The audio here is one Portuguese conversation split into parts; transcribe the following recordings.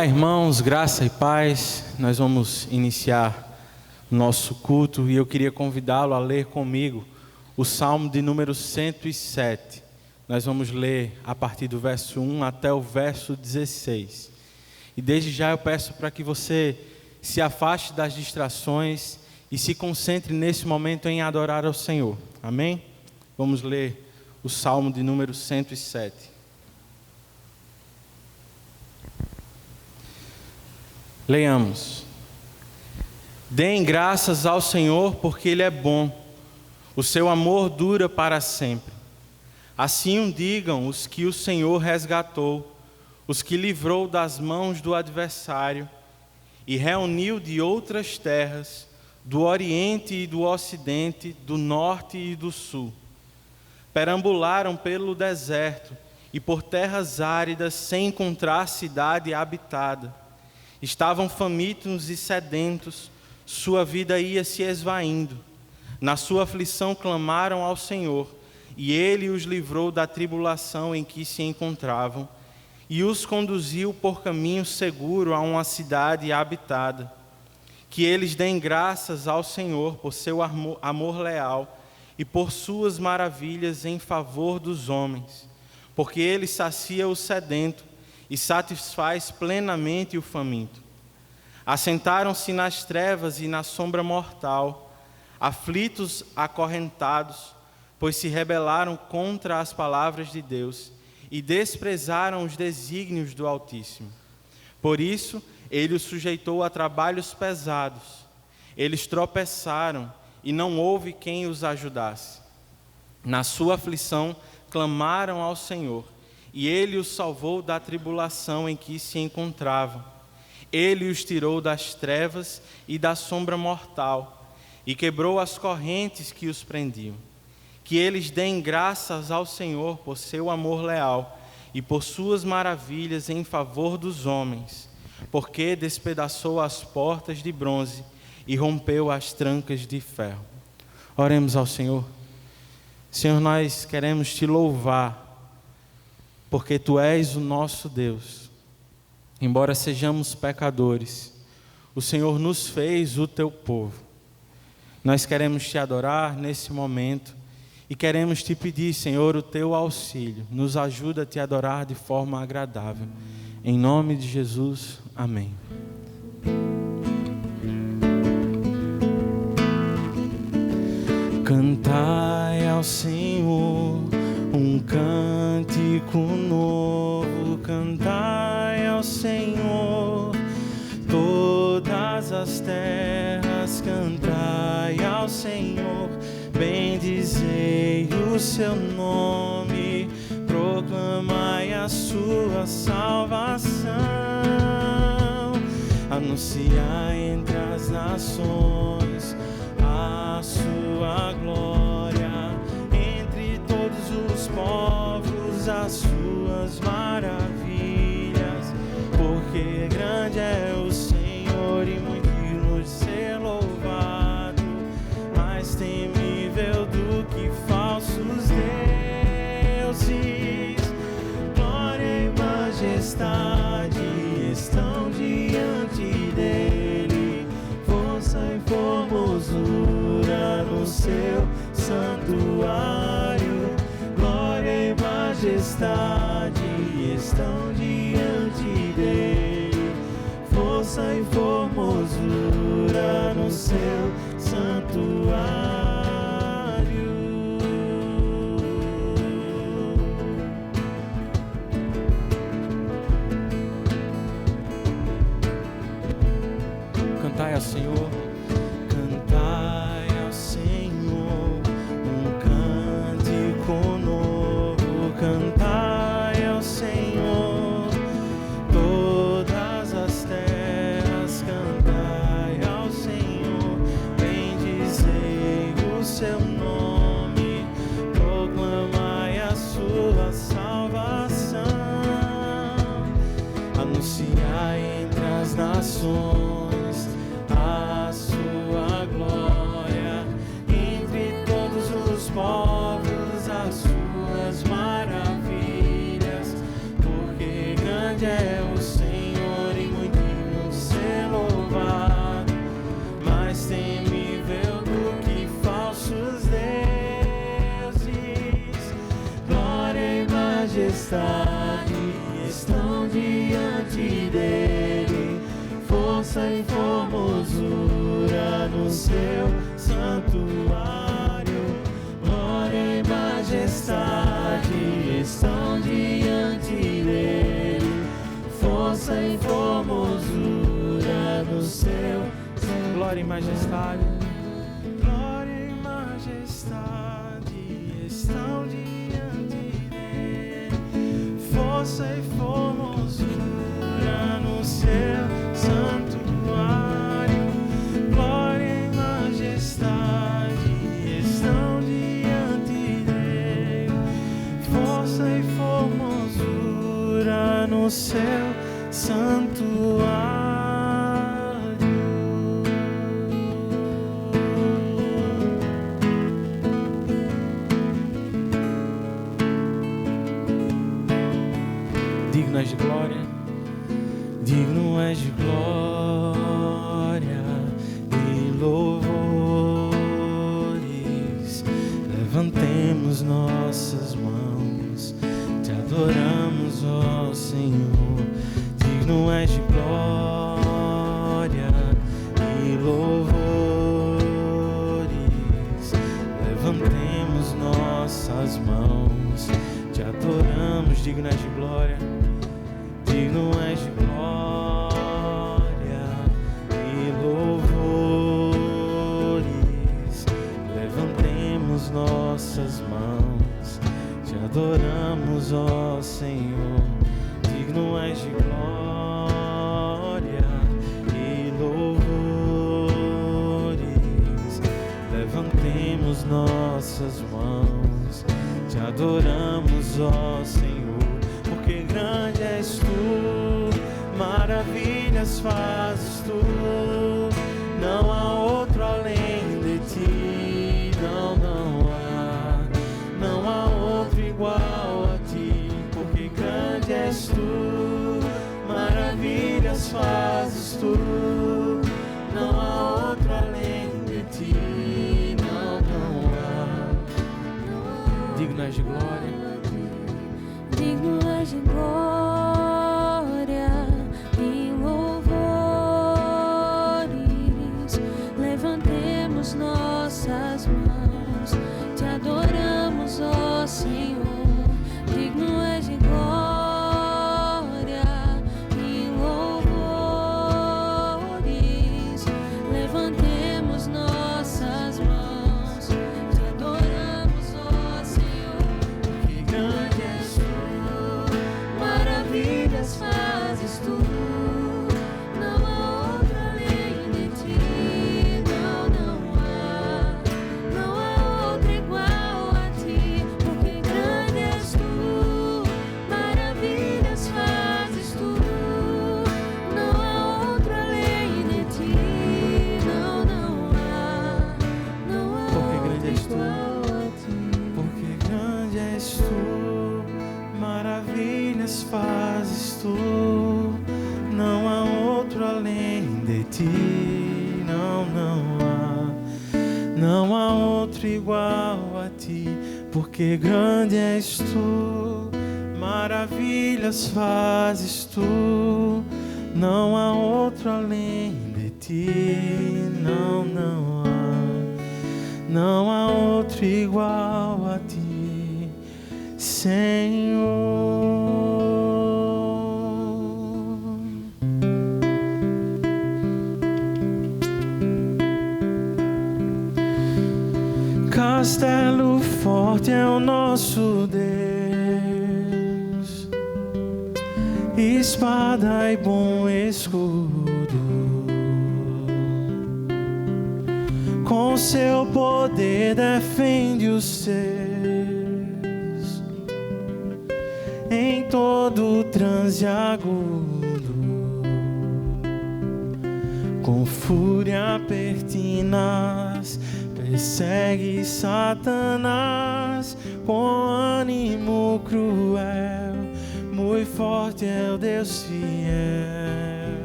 Olá, irmãos, graça e paz. Nós vamos iniciar nosso culto e eu queria convidá-lo a ler comigo o Salmo de número 107. Nós vamos ler a partir do verso 1 até o verso 16. E desde já eu peço para que você se afaste das distrações e se concentre nesse momento em adorar ao Senhor. Amém? Vamos ler o Salmo de número 107. Leiamos. Deem graças ao Senhor porque Ele é bom, o seu amor dura para sempre. Assim o digam os que o Senhor resgatou, os que livrou das mãos do adversário e reuniu de outras terras, do Oriente e do Ocidente, do Norte e do Sul. Perambularam pelo deserto e por terras áridas sem encontrar cidade habitada. Estavam famintos e sedentos, sua vida ia se esvaindo. Na sua aflição clamaram ao Senhor, e Ele os livrou da tribulação em que se encontravam, e os conduziu por caminho seguro a uma cidade habitada. Que eles deem graças ao Senhor por seu amor leal e por suas maravilhas em favor dos homens, porque Ele sacia o sedento e satisfaz plenamente o faminto. Assentaram-se nas trevas e na sombra mortal, aflitos, acorrentados, pois se rebelaram contra as palavras de Deus e desprezaram os desígnios do Altíssimo. Por isso, Ele os sujeitou a trabalhos pesados. Eles tropeçaram e não houve quem os ajudasse. Na sua aflição, clamaram ao Senhor, e Ele os salvou da tribulação em que se encontravam. Ele os tirou das trevas e da sombra mortal, e quebrou as correntes que os prendiam. Que eles deem graças ao Senhor por seu amor leal e por suas maravilhas em favor dos homens, porque despedaçou as portas de bronze e rompeu as trancas de ferro. Oremos ao Senhor. Senhor, nós queremos Te louvar, porque Tu és o nosso Deus. Embora sejamos pecadores, o Senhor nos fez o Teu povo. Nós queremos Te adorar nesse momento e queremos Te pedir, Senhor, o Teu auxílio. Nos ajuda a Te adorar de forma agradável. Em nome de Jesus, amém. Cantai ao Senhor um cântico novo, cantai ao Senhor, todas as terras, cantai ao Senhor, bendizei o seu nome, proclamai a sua salvação, anunciai entre as nações a sua glória, entre todos os povos as suas maravilhas, porque grande é o Senhor e muito digno de ser louvado, mais temível do que falsos deuses. Glória e majestade estão diante dele, força e formosura no seu santuário. Glória e majestade estão diante dele, força e formosura no seu santuário. Cantai ao Senhor, cantai ao Senhor um cântico novo, cantai ao Senhor, todas as terras, cantai ao Senhor, bendizei o seu nome, proclamai a sua salvação, anunciai entre as nações a sua glória, entre todos os povos as suas maravilhas. majestade estão diante dele, força e formosura no seu santuário. Glória e majestade estão diante dele, força e formosura no seu santuário. Glória e majestade, glória e majestade estão diante dele, força e formosura no seu santuário. Glória e majestade estão diante dele, força e formosura no seu santuário. Digno és de glória, digno és de glória e louvores. Levantemos nossas mãos, te adoramos, ó Senhor. Digno és de glória e louvores. Levantemos nossas mãos, te adoramos. Digno és de glória, digno és de glória e louvores. Levantemos nossas mãos, te adoramos, ó Senhor. Digno és de glória e louvores. Levantemos nossas mãos, te adoramos, ó Senhor. Porque grande és tu, maravilhas fazes tu, não há outro além de ti, não há outro igual a ti. Porque grande és tu, maravilhas fazes tu, não há outro além de ti, não há. Digno és de glória, digno és de glória e louvores. Levantemos nossas mãos, te adoramos, ó Senhor. Digno és de glória e louvores. Levantemos nossas mãos, te adoramos, ó Senhor. que grande és tu, Maravilhas fazes tu, não há outro além de ti, não há outro igual a ti. Porque grande és tu, maravilhas fazes tu, não há outro além de ti, não há Porque grande és tu, igual a ti. porque grande és tu, maravilhas fazes tu, não há outro além de ti, não há outro igual a ti. Porque grande és tu, maravilhas fazes tu, não há outro além de ti, não há outro igual a ti, Senhor. Castelo forte é o nosso Deus, espada e bom escudo. Com seu poder defende os seus em todo transe agudo. Com fúria pertinaz persegue Satanás, com ânimo cruel, muito forte é o Deus fiel.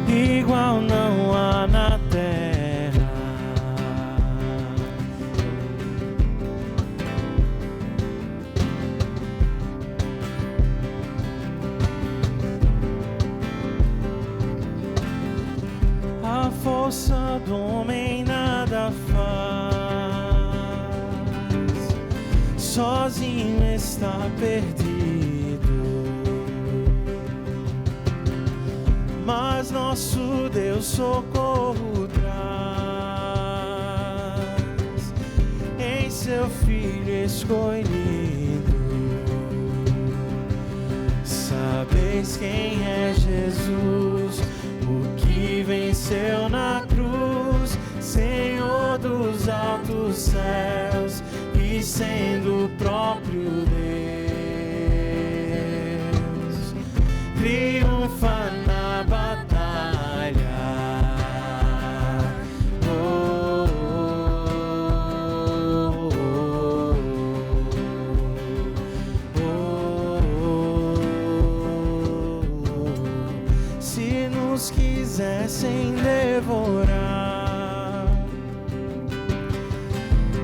Igual não há na terra, do homem nada faz, sozinho está perdido, mas nosso Deus socorro traz em seu Filho escolhido. Sabeis quem é Jesus, o que venceu na cruz, Senhor dos altos céus e sendo o próprio Deus, triunfa na batalha. Se nos quisessem devorar,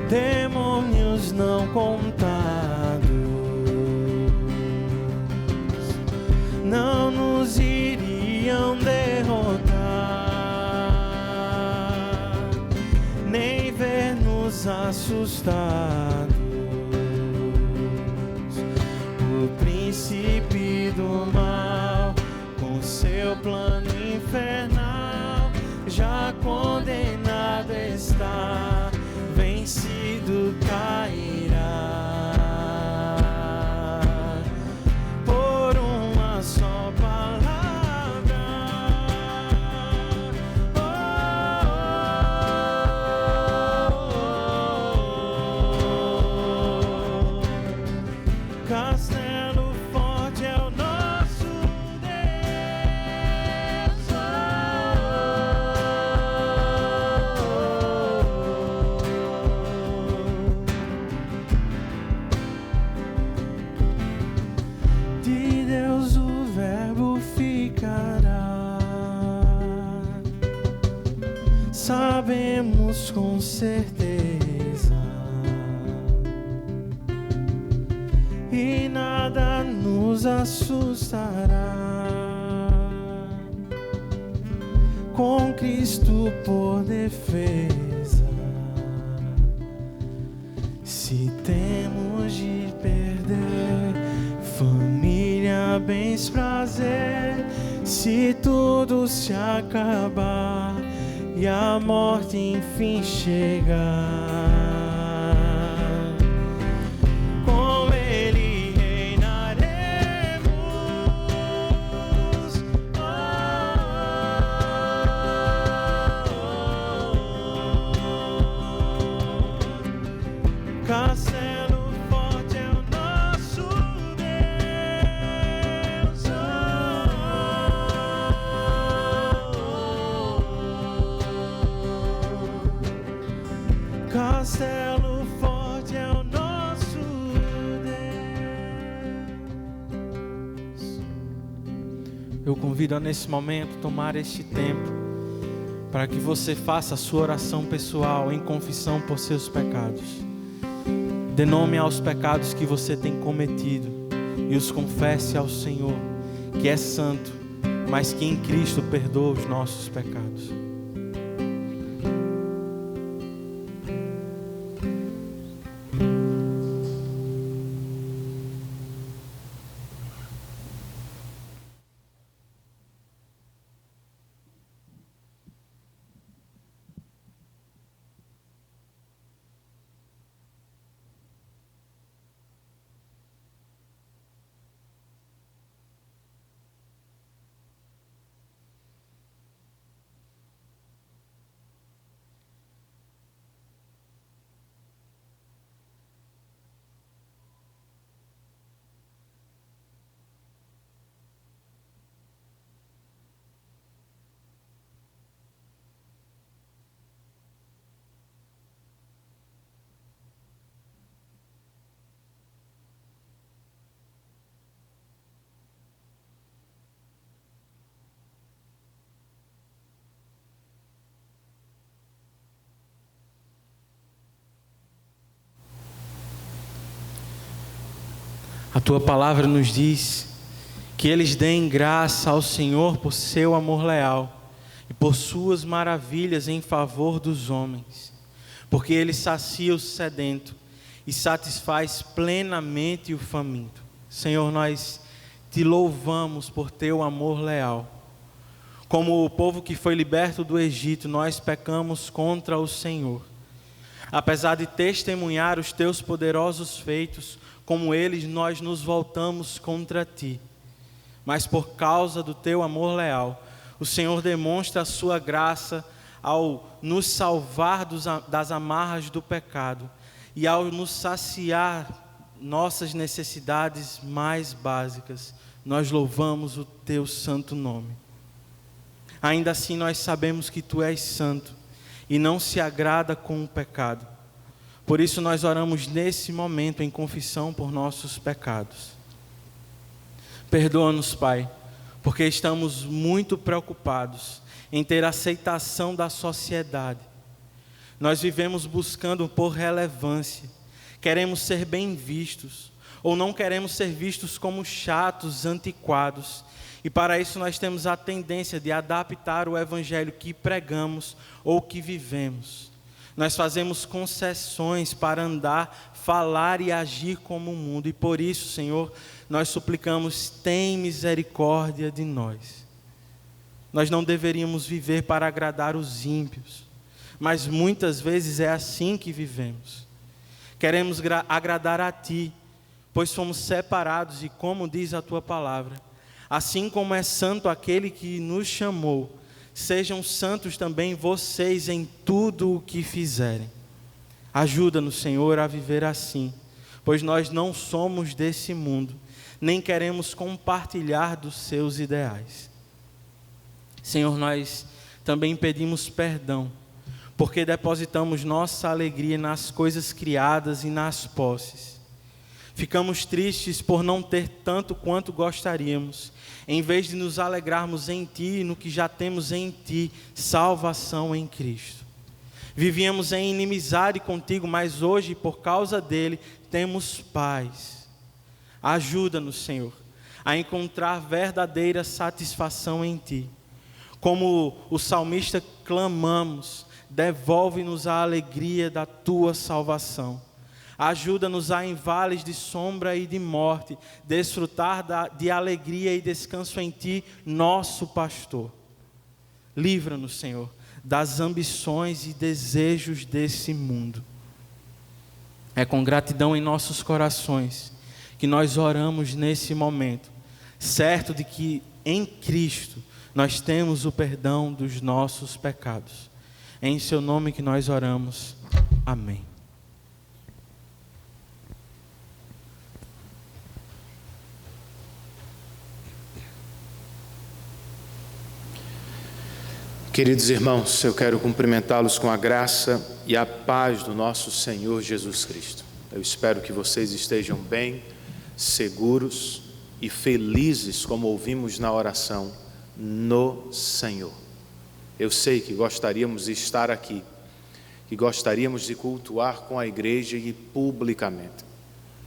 demônios não contados, não nos iriam derrotar, nem ver-nos assustados. O príncipe do mal, com seu plano infernal, já condenado está, vencido cairá por uma só palavra. Castelo forte é o nosso Deus. De Deus o Verbo ficará, sabemos com certeza, e nada nos assustará. Com Cristo por defesa, se temos de perder família, bens, prazer, se tudo se acabar e a morte enfim chegar, com Ele reinaremos. Castelo forte é o nosso Deus. Castelo forte é o nosso Deus. Eu convido a nesse momento tomar este tempo para que você faça a sua oração pessoal em confissão por seus pecados. Dê nome aos pecados que você tem cometido e os confesse ao Senhor, que é santo, mas que em Cristo perdoa os nossos pecados. A tua palavra nos diz que eles deem graça ao Senhor por seu amor leal e por suas maravilhas em favor dos homens, porque Ele sacia o sedento e satisfaz plenamente o faminto. Senhor, nós te louvamos por teu amor leal. Como o povo que foi liberto do Egito, nós pecamos contra o Senhor. Apesar de testemunhar os teus poderosos feitos, como eles, nós nos voltamos contra ti. Mas por causa do teu amor leal, o Senhor demonstra a sua graça ao nos salvar das amarras do pecado e ao nos saciar nossas necessidades mais básicas. Nós louvamos o teu santo nome. Ainda assim, nós sabemos que tu és santo e não se agrada com o pecado. Por isso nós oramos nesse momento em confissão por nossos pecados. Perdoa-nos, Pai, porque estamos muito preocupados em ter aceitação da sociedade. Nós vivemos buscando por relevância, queremos ser bem vistos, ou não queremos ser vistos como chatos, antiquados. E para isso nós temos a tendência de adaptar o evangelho que pregamos ou que vivemos. Nós fazemos concessões para andar, falar e agir como o mundo. E por isso, Senhor, nós suplicamos, tem misericórdia de nós. Nós não deveríamos viver para agradar os ímpios, mas muitas vezes é assim que vivemos. Queremos agradar a Ti, pois fomos separados e como diz a Tua palavra, assim como é santo aquele que nos chamou, sejam santos também vocês em tudo o que fizerem. Ajuda-nos, Senhor, a viver assim, pois nós não somos desse mundo, nem queremos compartilhar dos seus ideais. Senhor, nós também pedimos perdão, porque depositamos nossa alegria nas coisas criadas e nas posses. Ficamos tristes por não ter tanto quanto gostaríamos, em vez de nos alegrarmos em Ti e no que já temos em Ti, salvação em Cristo. Vivíamos em inimizade contigo, mas hoje, por causa dele, temos paz. Ajuda-nos, Senhor, a encontrar verdadeira satisfação em Ti. Como o salmista clamamos, devolve-nos a alegria da Tua salvação. Ajuda-nos a, em vales de sombra e de morte, desfrutar de alegria e descanso em Ti, nosso pastor. Livra-nos, Senhor, das ambições e desejos desse mundo. É com gratidão em nossos corações que nós oramos nesse momento, certo de que em Cristo nós temos o perdão dos nossos pecados. É em Seu nome que nós oramos. Amém. Queridos irmãos, eu quero cumprimentá-los com a graça e a paz do nosso Senhor Jesus Cristo. Eu espero que vocês estejam bem, seguros e felizes, como ouvimos na oração, no Senhor. Eu sei que gostaríamos de estar aqui, que gostaríamos de cultuar com a igreja e publicamente.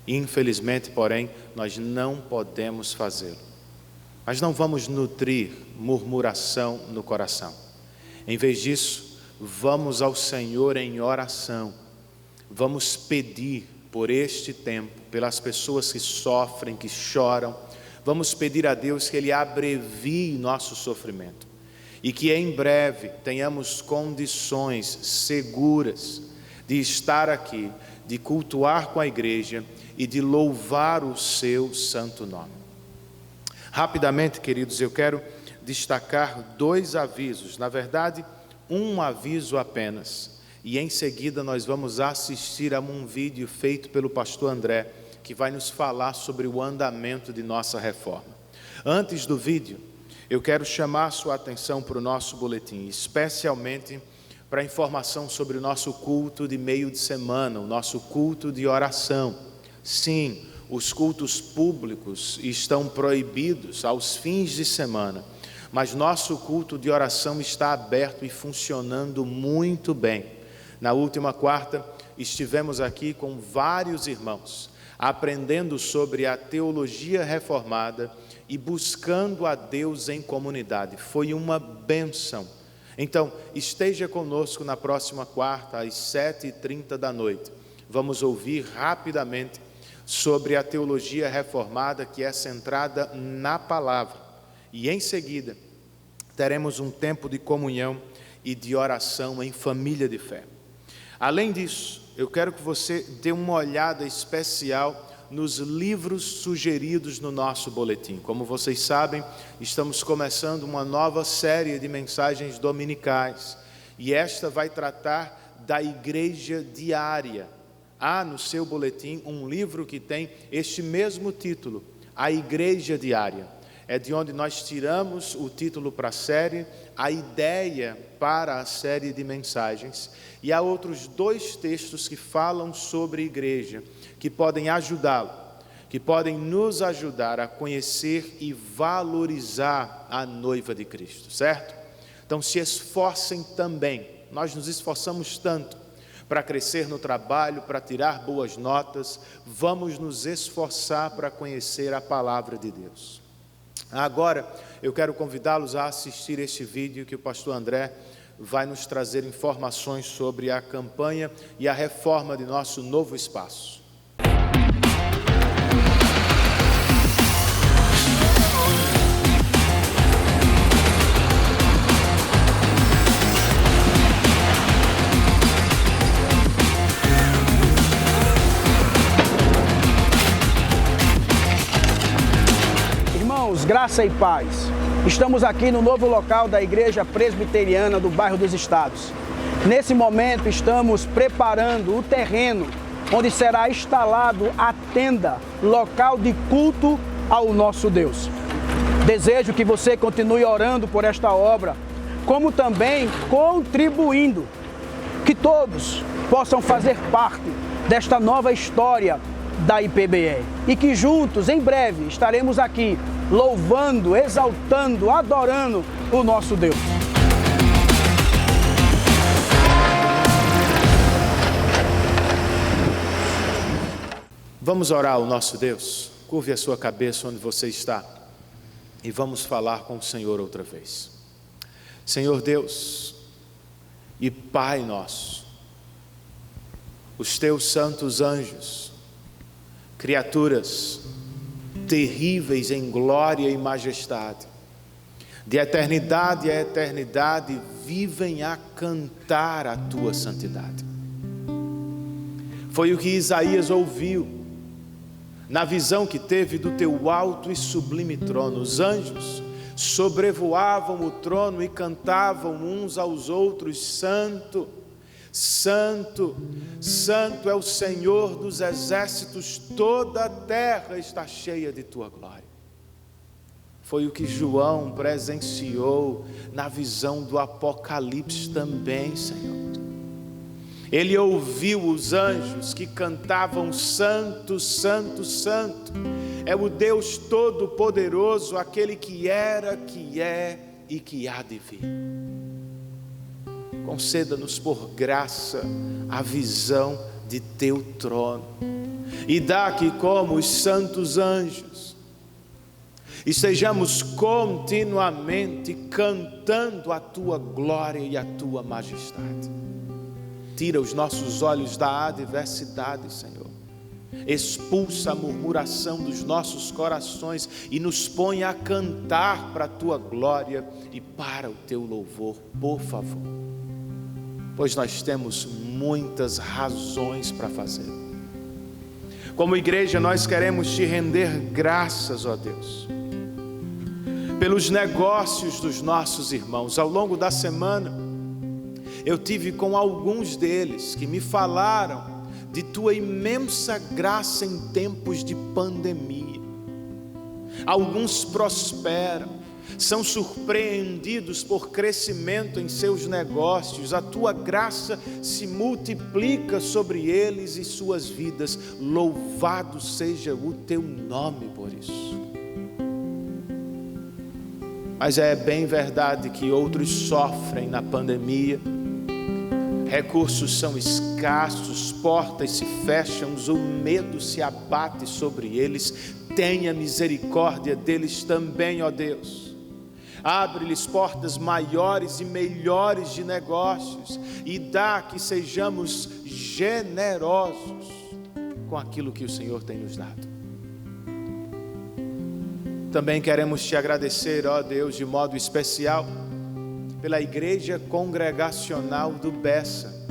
Infelizmente, porém, nós não podemos fazê-lo. Mas não vamos nutrir murmuração no coração. Em vez disso, vamos ao Senhor em oração. Vamos pedir por este tempo, pelas pessoas que sofrem, que choram. Vamos pedir a Deus que Ele abrevie nosso sofrimento e que em breve tenhamos condições seguras de estar aqui, de cultuar com a igreja e de louvar o Seu santo nome. Rapidamente, queridos, eu quero destacar 2 avisos, na verdade, um aviso apenas, e em seguida nós vamos assistir a um vídeo feito pelo pastor André, que vai nos falar sobre o andamento de nossa reforma. Antes do vídeo, eu quero chamar sua atenção para o nosso boletim, especialmente para a informação sobre o nosso culto de meio de semana, o nosso culto de oração. Sim, os cultos públicos estão proibidos aos fins de semana, mas nosso culto de oração está aberto e funcionando muito bem. Na última quarta, estivemos aqui com vários irmãos, aprendendo sobre a teologia reformada e buscando a Deus em comunidade. Foi uma bênção Então, esteja conosco na próxima quarta, às 7h30 da noite. Vamos ouvir rapidamente sobre a teologia reformada, que é centrada na palavra. E em seguida, teremos um tempo de comunhão e de oração em família de fé. Além disso, eu quero que você dê uma olhada especial nos livros sugeridos no nosso boletim. Como vocês sabem, estamos começando uma nova série de mensagens dominicais. E esta vai tratar da igreja diária. Há no seu boletim um livro que tem este mesmo título, A Igreja Diária. É de onde nós tiramos o título para a série, a ideia para a série de mensagens. E há outros 2 textos que falam sobre igreja, que podem ajudá-lo, que podem nos ajudar a conhecer e valorizar a noiva de Cristo, certo? Então se esforcem também, nós nos esforçamos tanto para crescer no trabalho, para tirar boas notas, vamos nos esforçar para conhecer a palavra de Deus. Agora, eu quero convidá-los a assistir este vídeo que o pastor André vai nos trazer informações sobre a campanha e a reforma de nosso novo espaço. Graça e paz. Estamos aqui no novo local da Igreja Presbiteriana do Bairro dos Estados. Nesse momento estamos preparando o terreno onde será instalado a tenda, local de culto ao nosso Deus. Desejo que você continue orando por esta obra, como também contribuindo, que todos possam fazer parte desta nova história da IPBE e que juntos, em breve, estaremos aqui louvando, exaltando, adorando o nosso Deus. Vamos orar ao nosso Deus. Curve a sua cabeça onde você está e vamos falar com o Senhor outra vez. Senhor Deus e Pai nosso, os teus santos anjos, criaturas terríveis em glória e majestade, de eternidade a eternidade, vivem a cantar a tua santidade. Foi o que Isaías ouviu na visão que teve do teu alto e sublime trono. Os anjos sobrevoavam o trono e cantavam uns aos outros: Santo, Santo, Santo é o Senhor dos exércitos, toda a terra está cheia de tua glória. Foi o que João presenciou na visão do Apocalipse também, Senhor. Ele ouviu os anjos que cantavam: Santo, Santo, Santo é o Deus Todo-Poderoso, aquele que era, que é e que há de vir. Conceda-nos por graça a visão de teu trono e dá que, como os santos anjos, estejamos continuamente cantando a tua glória e a tua majestade. Tira os nossos olhos da adversidade, Senhor. Expulsa a murmuração dos nossos corações e nos põe a cantar para a tua glória e para o teu louvor, por favor. Pois nós temos muitas razões para fazer. Como igreja, nós queremos te render graças, ó Deus, pelos negócios dos nossos irmãos. Ao longo da semana, eu tive com alguns deles que me falaram de tua imensa graça em tempos de pandemia. Alguns prosperam, são surpreendidos por crescimento em seus negócios. A tua graça se multiplica sobre eles e suas vidas. Louvado seja o teu nome por isso. Mas é bem verdade que outros sofrem na pandemia. Recursos são escassos, portas se fecham, o medo se abate sobre eles. Tenha misericórdia deles também, ó Deus. Abre-lhes portas maiores e melhores de negócios e dá que sejamos generosos com aquilo que o Senhor tem nos dado. Também queremos te agradecer, ó Deus, de modo especial, pela Igreja Congregacional do Bessa,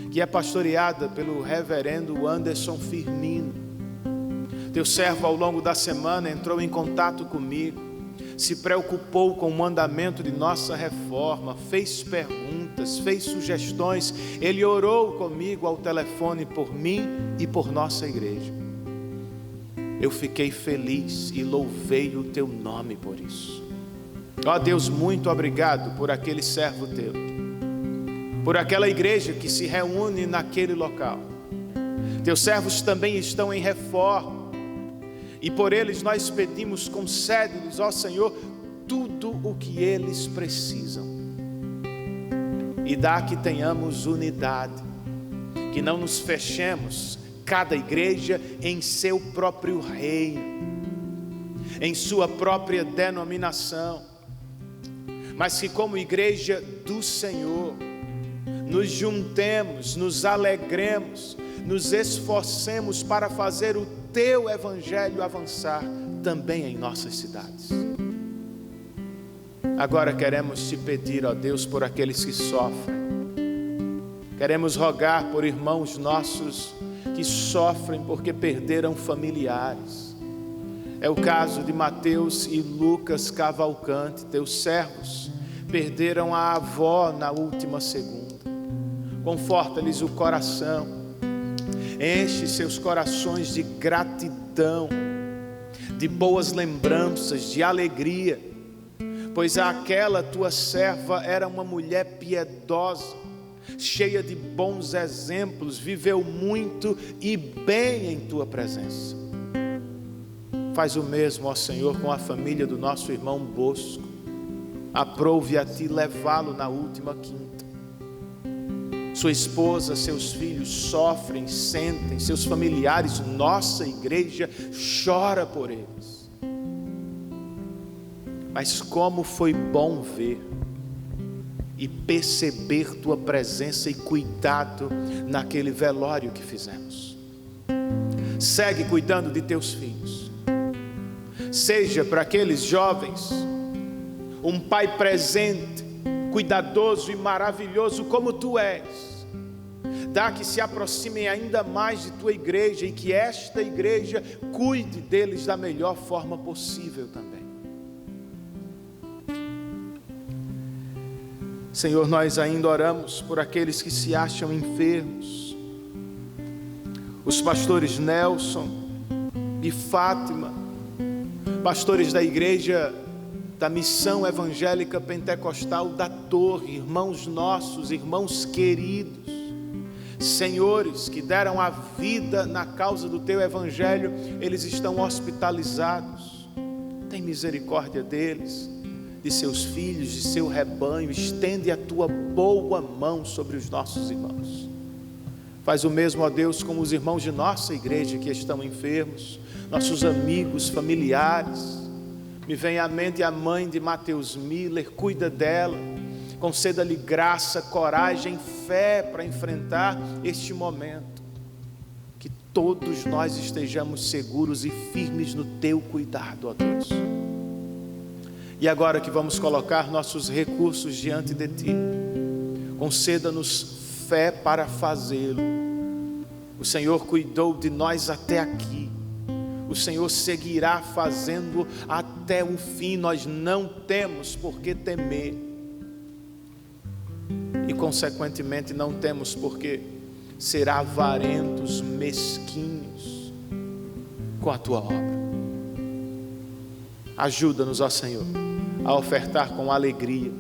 que é pastoreada pelo reverendo Anderson Firmino. Teu servo, ao longo da semana, entrou em contato comigo, se preocupou com o andamento de nossa reforma, fez perguntas, fez sugestões. Ele orou comigo ao telefone por mim e por nossa igreja. Eu fiquei feliz e louvei o teu nome por isso. Ó Deus, muito obrigado por aquele servo teu, por aquela igreja que se reúne naquele local. Teus servos também estão em reforma, e por eles nós pedimos, concede-lhes, ó Senhor, tudo o que eles precisam. E dá que tenhamos unidade, que não nos fechemos, cada igreja em seu próprio reino, em sua própria denominação, mas que como igreja do Senhor, nos juntemos, nos alegremos, nos esforcemos para fazer o teu evangelho avançar também em nossas cidades. Agora queremos te pedir, ó Deus, por aqueles que sofrem. Queremos rogar por irmãos nossos que sofrem porque perderam familiares. É o caso de Mateus e Lucas Cavalcante, teus servos, perderam a avó na última segunda. Conforta-lhes o coração. Enche seus corações de gratidão, de boas lembranças, de alegria, pois aquela tua serva era uma mulher piedosa, cheia de bons exemplos, viveu muito e bem em tua presença. Faz o mesmo, ó Senhor, com a família do nosso irmão Bosco. Aprove a ti levá-lo na última quinta. Sua esposa, seus filhos sofrem, sentem, seus familiares, nossa igreja chora por eles. Mas como foi bom ver e perceber tua presença e cuidado naquele velório que fizemos. Segue cuidando de teus filhos. Seja para aqueles jovens um pai presente, cuidadoso e maravilhoso como tu és. Dá que se aproximem ainda mais de tua igreja e que esta igreja cuide deles da melhor forma possível também. Senhor, nós ainda oramos por aqueles que se acham enfermos. Os pastores Nelson e Fátima, pastores da igreja da Missão Evangélica Pentecostal da Torre, irmãos nossos, irmãos queridos, senhores que deram a vida na causa do teu evangelho, eles estão hospitalizados. Tem misericórdia deles, de seus filhos, de seu rebanho. Estende a tua boa mão sobre os nossos irmãos. Faz o mesmo, ó Deus, com os irmãos de nossa igreja que estão enfermos, nossos amigos, familiares. Me vem à mente a mãe de Mateus Miller, cuida dela, conceda-lhe graça, coragem, fé para enfrentar este momento. Que todos nós estejamos seguros e firmes no teu cuidado, ó Deus. E agora que vamos colocar nossos recursos diante de ti, conceda-nos fé para fazê-lo. O Senhor cuidou de nós até aqui. O Senhor seguirá fazendo até o fim. Nós não temos por que temer. E consequentemente não temos por que ser avarentos, mesquinhos com a tua obra. Ajuda-nos, ó Senhor, a ofertar com alegria,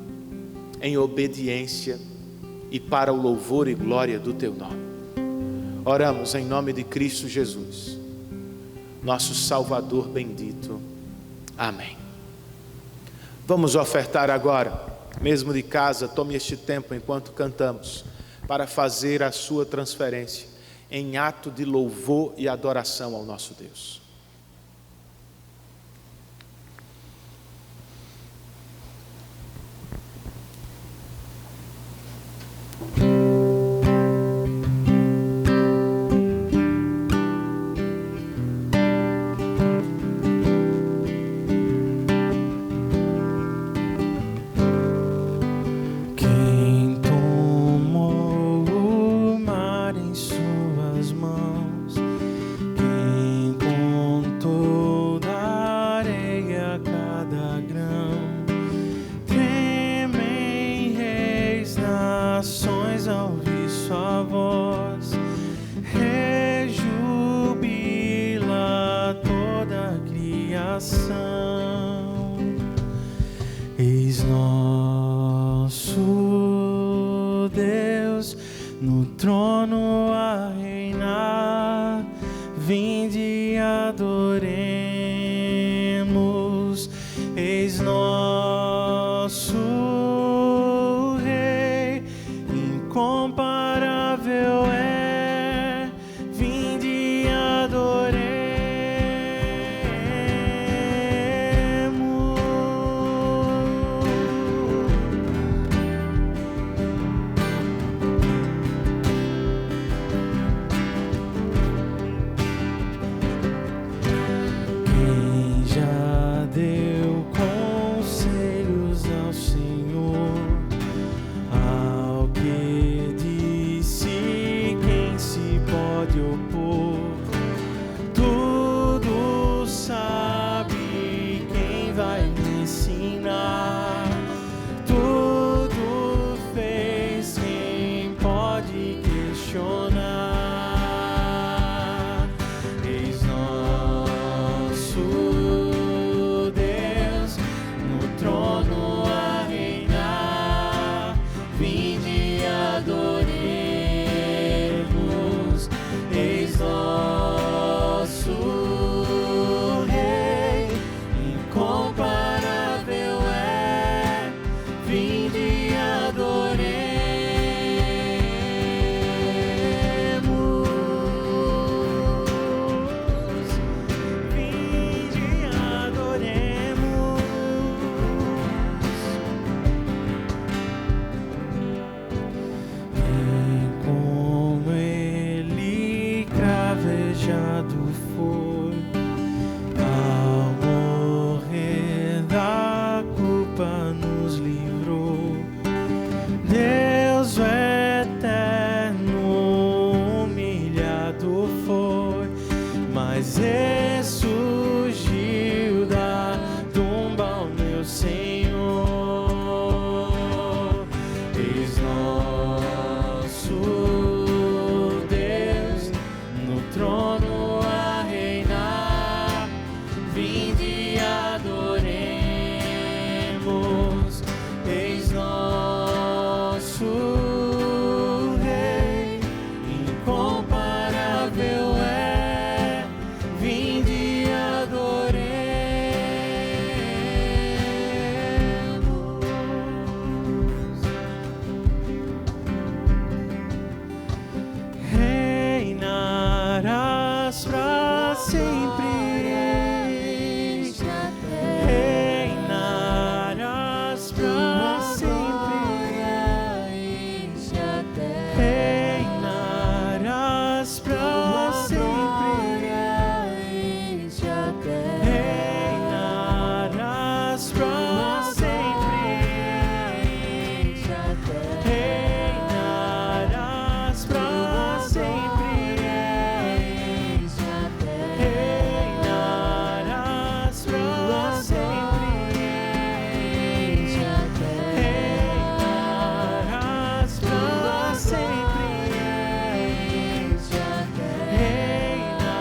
em obediência e para o louvor e glória do teu nome. Oramos em nome de Cristo Jesus, nosso Salvador bendito. Amém. Vamos ofertar agora, mesmo de casa. Tome este tempo enquanto cantamos, para fazer a sua transferência em ato de louvor e adoração ao nosso Deus. vinde adoremos, eis nosso Rei, incomparável é, vinde adoremos. Quem já deu conselhos ao Senhor, ao que disse, quem se pode opor? Tudo sabe, quem vai me ensinar? Tudo fez, quem pode questionar? Eis nosso Deus no trono a reinar, vinde adoremos, eis nosso Rei, incomparável é, vinde adoremos. Vinde adoremos. Como ele cravejado foi, ao morrer da culpa nos livrou. Deus o eterno humilhado foi, mas ressurgiu da tumba o meu Senhor. Eis nosso Deus no trono a reinar, vinde adoremos, eis nosso Rei, incomparável é, vinde adoremos. Reinarás pra sempre, reinarás pra sempre, reinarás pra sempre, reinarás pra sempre, reinarás pra sempre, reinarás pra sempre, reinarás pra sempre,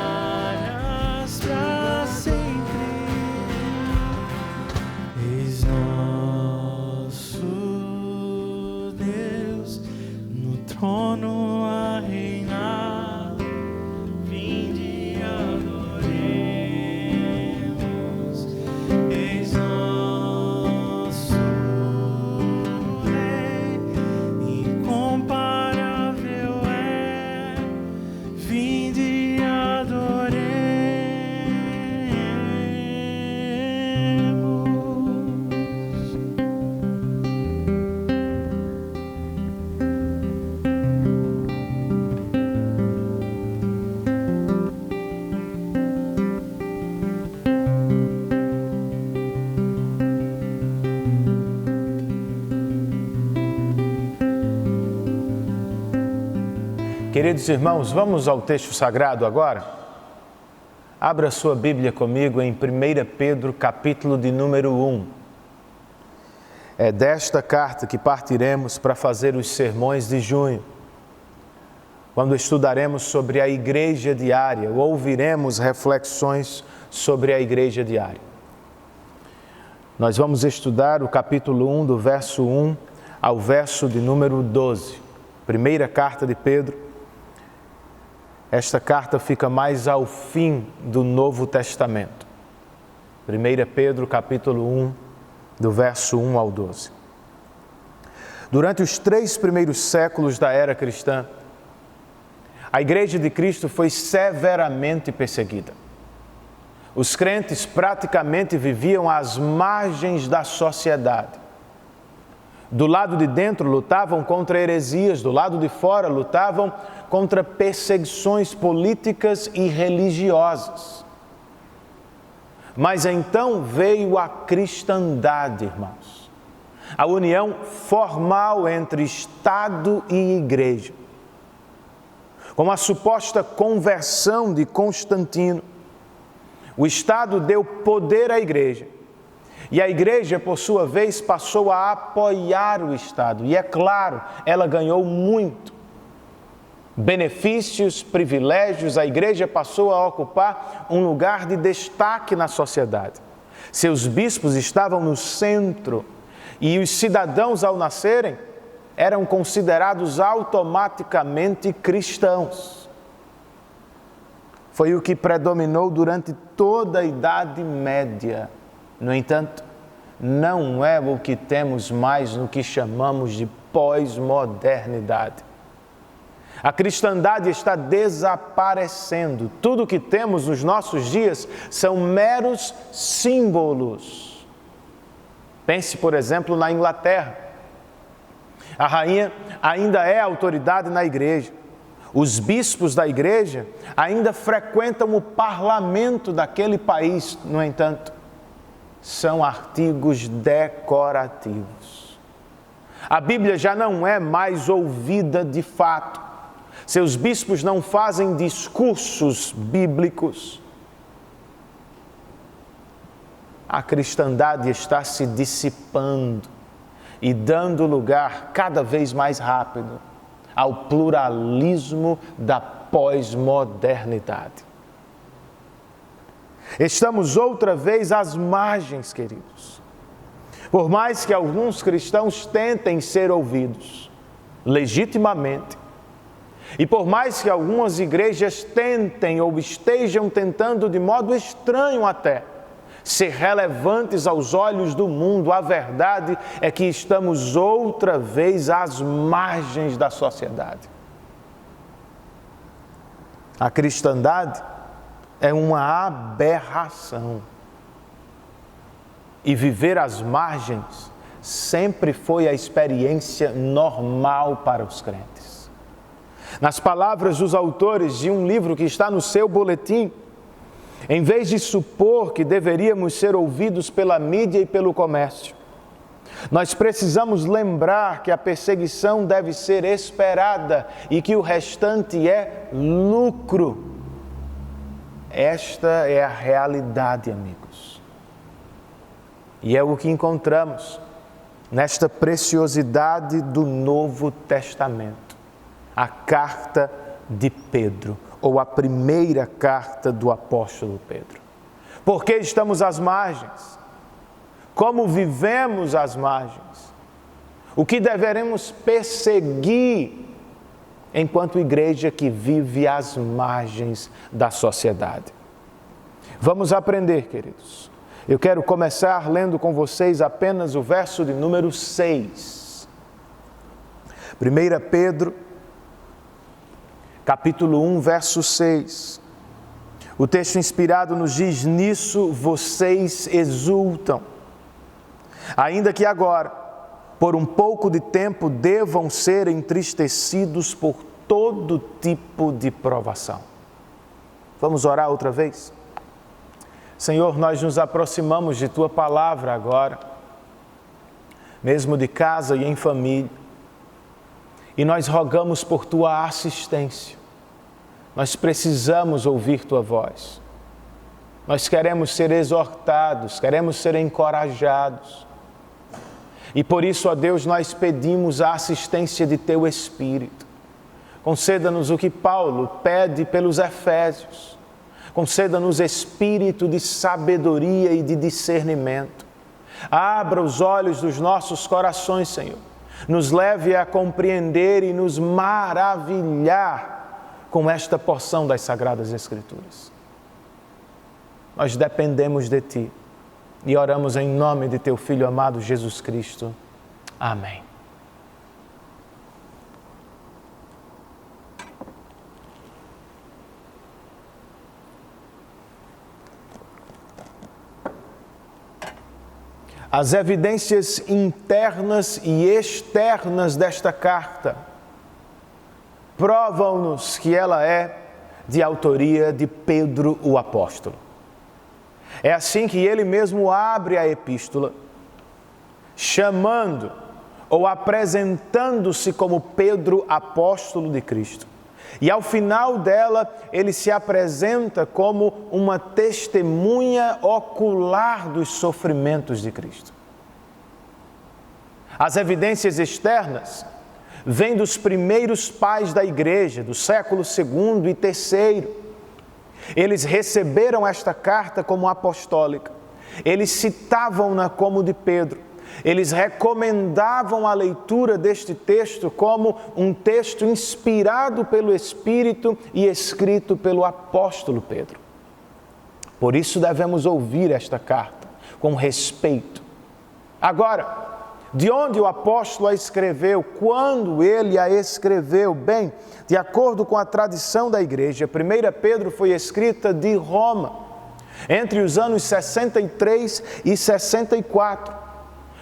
reinarás pra sempre. Eis nosso Deus no trono a reinar, vinde adoremos, eis nosso Rei, incomparável é, vinde adoremos. Queridos irmãos, vamos ao texto sagrado agora? Abra sua Bíblia comigo em 1 Pedro, capítulo de número 1. É desta carta que partiremos para fazer os sermões de junho, quando estudaremos sobre a igreja diária, ou ouviremos reflexões sobre a igreja diária. Nós vamos estudar o capítulo 1, do verso 1 ao verso de número 12. Primeira carta de Pedro, esta carta fica mais ao fim do Novo Testamento. 1 Pedro capítulo 1, do verso 1 ao 12. Durante os 3 primeiros séculos da era cristã, a Igreja de Cristo foi severamente perseguida. Os crentes praticamente viviam às margens da sociedade. Do lado de dentro lutavam contra heresias, do lado de fora lutavam contra perseguições políticas e religiosas. Mas então veio a cristandade, irmãos. A união formal entre Estado e Igreja. Com a suposta conversão de Constantino, o Estado deu poder à Igreja. E a Igreja, por sua vez, passou a apoiar o Estado. E é claro, ela ganhou muito. Benefícios, privilégios, a Igreja passou a ocupar um lugar de destaque na sociedade. Seus bispos estavam no centro e os cidadãos, ao nascerem, eram considerados automaticamente cristãos. Foi o que predominou durante toda a Idade Média. No entanto, não é o que temos mais no que chamamos de pós-modernidade. A cristandade está desaparecendo. Tudo o que temos nos nossos dias são meros símbolos. Pense, por exemplo, na Inglaterra. A rainha ainda é autoridade na igreja. Os bispos da igreja ainda frequentam o parlamento daquele país. No entanto, são artigos decorativos. A Bíblia já não é mais ouvida de fato. Seus bispos não fazem discursos bíblicos. A cristandade está se dissipando e dando lugar cada vez mais rápido ao pluralismo da pós-modernidade. Estamos outra vez às margens, queridos. Por mais que alguns cristãos tentem ser ouvidos legitimamente, e por mais que algumas igrejas tentem ou estejam tentando de modo estranho até ser relevantes aos olhos do mundo, a verdade é que estamos outra vez às margens da sociedade. A cristandade é uma aberração. E viver às margens sempre foi a experiência normal para os crentes. Nas palavras dos autores de um livro que está no seu boletim, em vez de supor que deveríamos ser ouvidos pela mídia e pelo comércio, nós precisamos lembrar que a perseguição deve ser esperada e que o restante é lucro. Esta é a realidade, amigos. E é o que encontramos nesta preciosidade do Novo Testamento. A carta de Pedro, ou a primeira carta do apóstolo Pedro. Por que estamos às margens? Como vivemos às margens? O que deveremos perseguir enquanto igreja que vive às margens da sociedade? Vamos aprender, queridos. Eu quero começar lendo com vocês apenas o verso de número 6. 1 Pedro, capítulo 1, verso 6. O texto inspirado nos diz: nisso vocês exultam, ainda que agora, por um pouco de tempo, devam ser entristecidos por todo tipo de provação. Vamos orar outra vez? Senhor, nós nos aproximamos de Tua palavra agora, mesmo de casa e em família, e nós rogamos por Tua assistência. Nós precisamos ouvir Tua voz. Nós queremos ser exortados, queremos ser encorajados. E por isso, ó Deus, nós pedimos a assistência de Teu Espírito. Conceda-nos o que Paulo pede pelos Efésios. Conceda-nos espírito de sabedoria e de discernimento. Abra os olhos dos nossos corações, Senhor. Nos leve a compreender e nos maravilhar com esta porção das Sagradas Escrituras. Nós dependemos de Ti e oramos em nome de Teu Filho amado Jesus Cristo. Amém. As evidências internas e externas desta carta provam-nos que ela é de autoria de Pedro o apóstolo. É assim que ele mesmo abre a epístola, chamando ou apresentando-se como Pedro, apóstolo de Cristo. E ao final dela, ele se apresenta como uma testemunha ocular dos sofrimentos de Cristo. As evidências externas vêm dos primeiros pais da igreja, do século II e III. Eles receberam esta carta como apostólica. Eles citavam-na como de Pedro. Eles recomendavam a leitura deste texto como um texto inspirado pelo Espírito e escrito pelo apóstolo Pedro. Por isso devemos ouvir esta carta com respeito. Agora, de onde o apóstolo a escreveu, quando ele a escreveu? Bem, de acordo com a tradição da igreja, 1 Pedro foi escrita de Roma, entre os anos 63 e 64.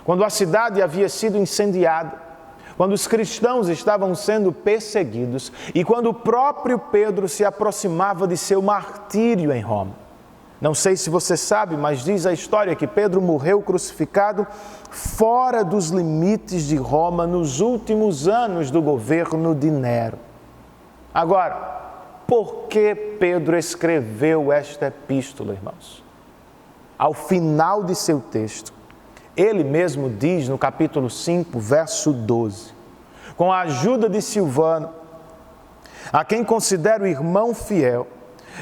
Quando a cidade havia sido incendiada, quando os cristãos estavam sendo perseguidos e quando o próprio Pedro se aproximava de seu martírio em Roma. Não sei se você sabe, mas diz a história que Pedro morreu crucificado fora dos limites de Roma nos últimos anos do governo de Nero. Agora, por que Pedro escreveu esta epístola, irmãos? Ao final de seu texto, ele mesmo diz no capítulo 5, verso 12: com a ajuda de Silvano, a quem considero irmão fiel,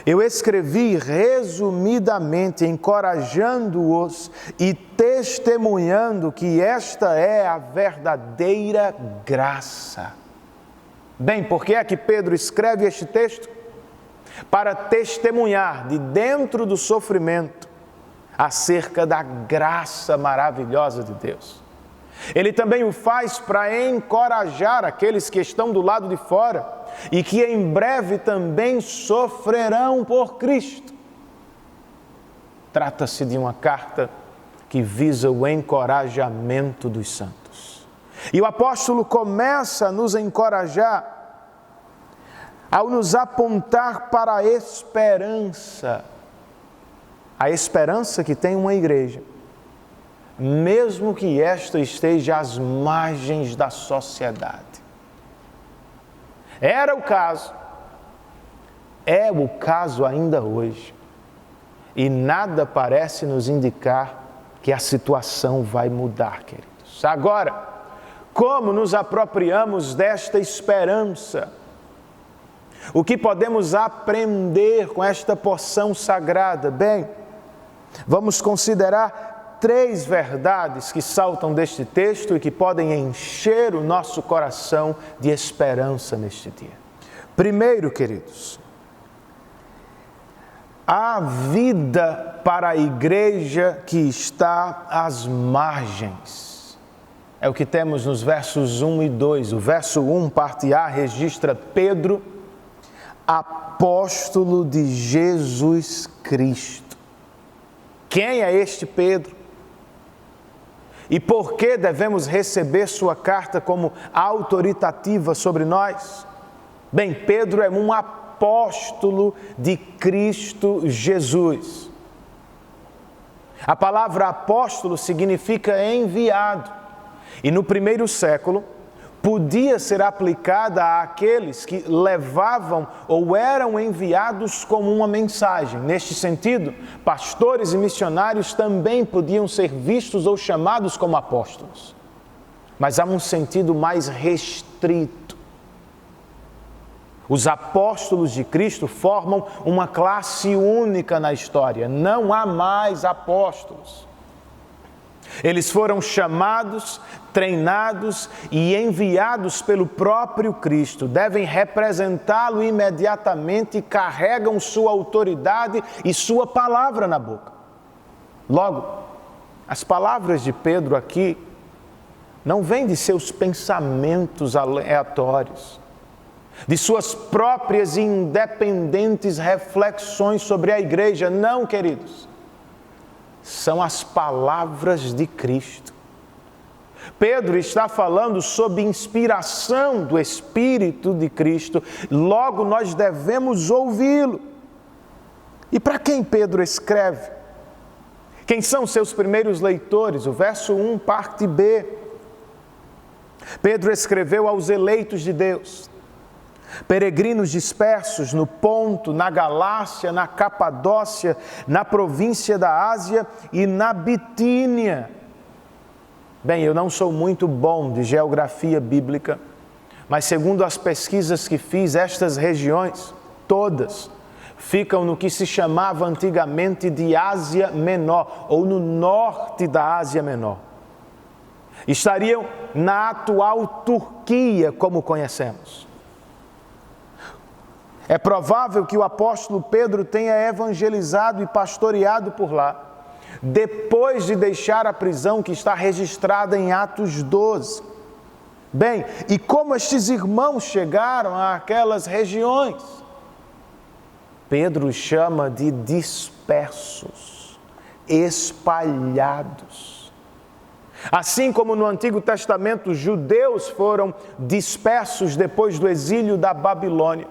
eu escrevi resumidamente, encorajando-os e testemunhando que esta é a verdadeira graça. Bem, por que é que Pedro escreve este texto? Para testemunhar de dentro do sofrimento acerca da graça maravilhosa de Deus. Ele também o faz para encorajar aqueles que estão do lado de fora e que em breve também sofrerão por Cristo. Trata-se de uma carta que visa o encorajamento dos santos. E o apóstolo começa a nos encorajar ao nos apontar para a esperança que tem uma igreja, mesmo que esta esteja às margens da sociedade. Era o caso, é o caso ainda hoje, e nada parece nos indicar que a situação vai mudar, queridos. Agora, como nos apropriamos desta esperança? O que podemos aprender com esta porção sagrada? Bem, vamos considerar 3 verdades que saltam deste texto e que podem encher o nosso coração de esperança neste dia. Primeiro, queridos, há vida para a igreja que está às margens. É o que temos nos versos 1 e 2. O verso 1, parte A, registra Pedro, apóstolo de Jesus Cristo. Quem é este Pedro? E por que devemos receber sua carta como autoritativa sobre nós? Bem, Pedro é um apóstolo de Cristo Jesus. A palavra apóstolo significa enviado. E no primeiro século, podia ser aplicada àqueles que levavam ou eram enviados como uma mensagem. Neste sentido, pastores e missionários também podiam ser vistos ou chamados como apóstolos. Mas há um sentido mais restrito. Os apóstolos de Cristo formam uma classe única na história. Não há mais apóstolos. Eles foram chamados, treinados e enviados pelo próprio Cristo. Devem representá-lo imediatamente e carregam sua autoridade e sua palavra na boca. Logo, as palavras de Pedro aqui não vêm de seus pensamentos aleatórios, de suas próprias e independentes reflexões sobre a igreja. Não, queridos. São as palavras de Cristo. Pedro está falando sob inspiração do Espírito de Cristo, logo nós devemos ouvi-lo. E para quem Pedro escreve? Quem são seus primeiros leitores? O verso 1, parte B. Pedro escreveu aos eleitos de Deus, peregrinos dispersos no Ponto, na Galácia, na Capadócia, na província da Ásia e na Bitínia. Bem, eu não sou muito bom de geografia bíblica, mas segundo as pesquisas que fiz, estas regiões, todas, ficam no que se chamava antigamente de Ásia Menor, ou no norte da Ásia Menor. Estariam na atual Turquia, como conhecemos. É provável que o apóstolo Pedro tenha evangelizado e pastoreado por lá, depois de deixar a prisão que está registrada em Atos 12. Bem, e como estes irmãos chegaram àquelas regiões? Pedro chama de dispersos, espalhados. Assim como no Antigo Testamento, os judeus foram dispersos depois do exílio da Babilônia,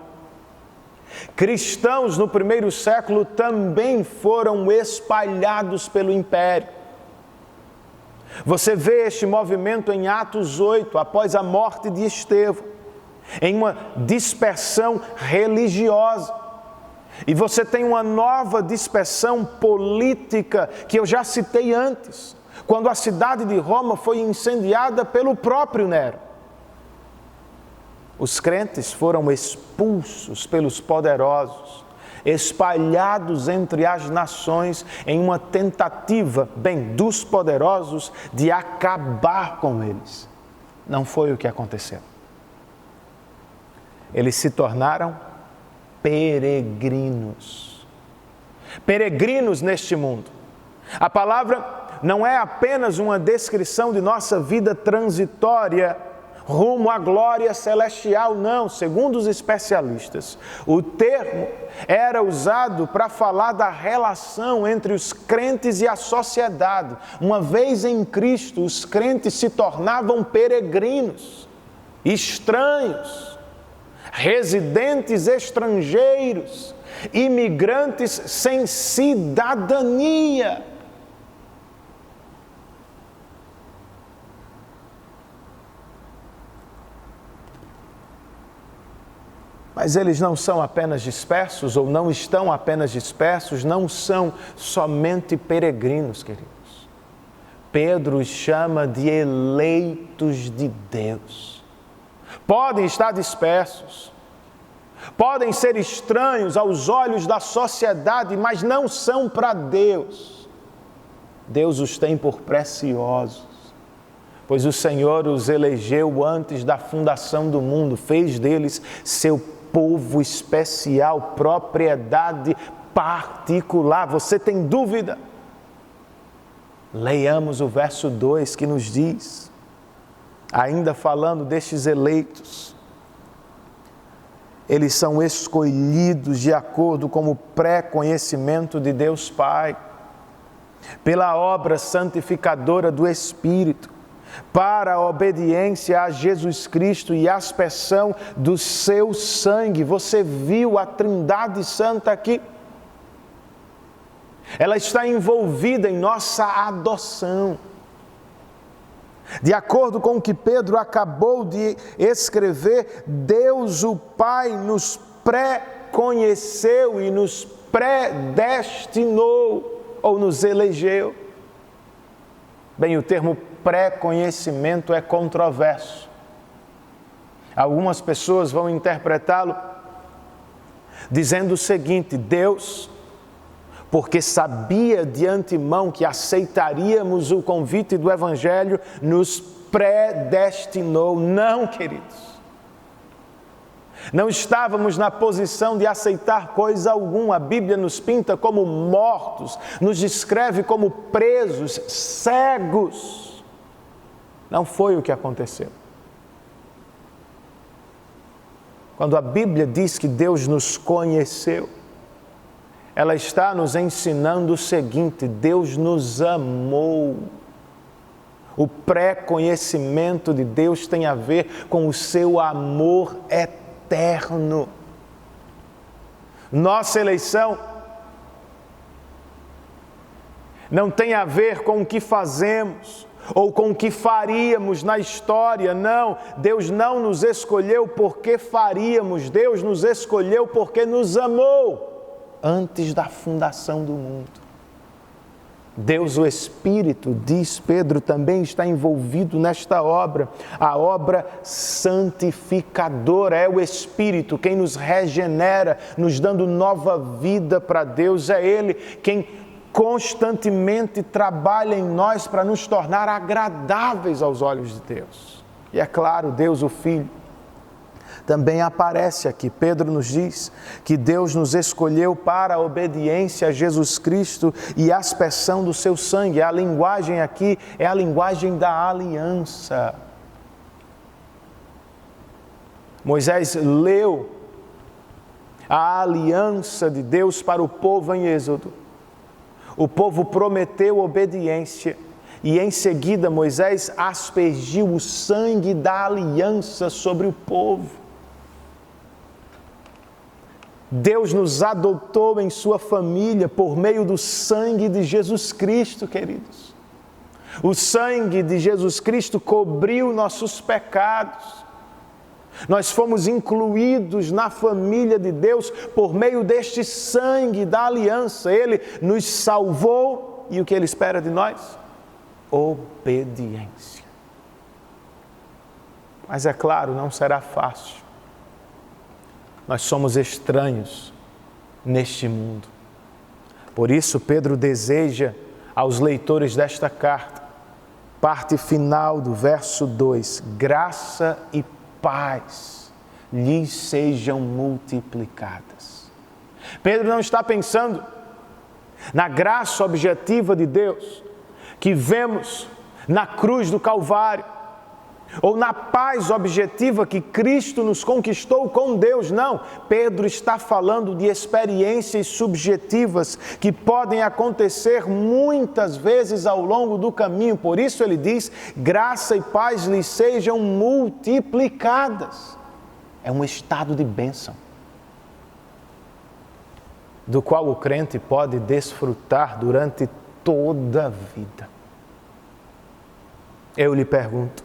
cristãos no primeiro século também foram espalhados pelo império. Você vê este movimento em Atos 8, após a morte de Estevão, em uma dispersão religiosa. E você tem uma nova dispersão política que eu já citei antes, quando a cidade de Roma foi incendiada pelo próprio Nero. Os crentes foram expulsos pelos poderosos, espalhados entre as nações em uma tentativa, dos poderosos, de acabar com eles. Não foi o que aconteceu. Eles se tornaram peregrinos. Peregrinos neste mundo. A palavra não é apenas uma descrição de nossa vida transitória rumo à glória celestial, não. Segundo os especialistas, o termo era usado para falar da relação entre os crentes e a sociedade. Uma vez em Cristo, os crentes se tornavam peregrinos, estranhos, residentes estrangeiros, imigrantes sem cidadania. Mas eles não são apenas dispersos, ou não estão apenas dispersos, não são somente peregrinos, queridos. Pedro os chama de eleitos de Deus. Podem estar dispersos, podem ser estranhos aos olhos da sociedade, mas não são para Deus. Deus os tem por preciosos, pois o Senhor os elegeu antes da fundação do mundo, fez deles seu povo especial, propriedade particular. Você tem dúvida? Leiamos o verso 2 que nos diz, ainda falando destes eleitos, eles são escolhidos de acordo com o pré-conhecimento de Deus Pai, pela obra santificadora do Espírito, para a obediência a Jesus Cristo e a aspersão do seu sangue. Você viu a Trindade Santa aqui? Ela está envolvida em nossa adoção. De acordo com o que Pedro acabou de escrever, Deus o Pai nos pré-conheceu e nos predestinou, ou nos elegeu. Bem, o termo pré-conhecimento é controverso. Algumas pessoas vão interpretá-lo dizendo o seguinte: Deus porque sabia de antemão que aceitaríamos o convite do Evangelho, nos predestinou. Não, queridos. Não estávamos na posição de aceitar coisa alguma. A Bíblia nos pinta como mortos, nos descreve como presos, cegos. Não foi o que aconteceu. Quando a Bíblia diz que Deus nos conheceu, ela está nos ensinando o seguinte: Deus nos amou. O pré-conhecimento de Deus tem a ver com o seu amor eterno. Nossa eleição não tem a ver com o que fazemos ou com o que faríamos na história. Não, Deus não nos escolheu porque faríamos, Deus nos escolheu porque nos amou antes da fundação do mundo. Deus, o Espírito, diz Pedro, também está envolvido nesta obra, a obra santificadora. É o Espírito quem nos regenera, nos dando nova vida para Deus. É Ele quem constantemente trabalha em nós para nos tornar agradáveis aos olhos de Deus. E é claro, Deus, o Filho, também aparece aqui. Pedro nos diz que Deus nos escolheu para a obediência a Jesus Cristo e a aspersão do seu sangue. A linguagem aqui é a linguagem da aliança. Moisés leu a aliança de Deus para o povo em Êxodo. O povo prometeu obediência e em seguida Moisés aspergiu o sangue da aliança sobre o povo. Deus nos adotou em sua família por meio do sangue de Jesus Cristo, queridos. O sangue de Jesus Cristo cobriu nossos pecados. Nós fomos incluídos na família de Deus por meio deste sangue da aliança. Ele nos salvou e o que Ele espera de nós? Obediência. Mas é claro, não será fácil. Nós somos estranhos neste mundo. Por isso, Pedro deseja aos leitores desta carta, parte final do verso 2, graça e paz lhes sejam multiplicadas. Pedro não está pensando na graça objetiva de Deus, que vemos na cruz do Calvário, ou na paz objetiva que Cristo nos conquistou com Deus. Não, Pedro está falando de experiências subjetivas que podem acontecer muitas vezes ao longo do caminho. Por isso ele diz, graça e paz lhes sejam multiplicadas. É um estado de bênção, do qual o crente pode desfrutar durante toda a vida. Eu lhe pergunto,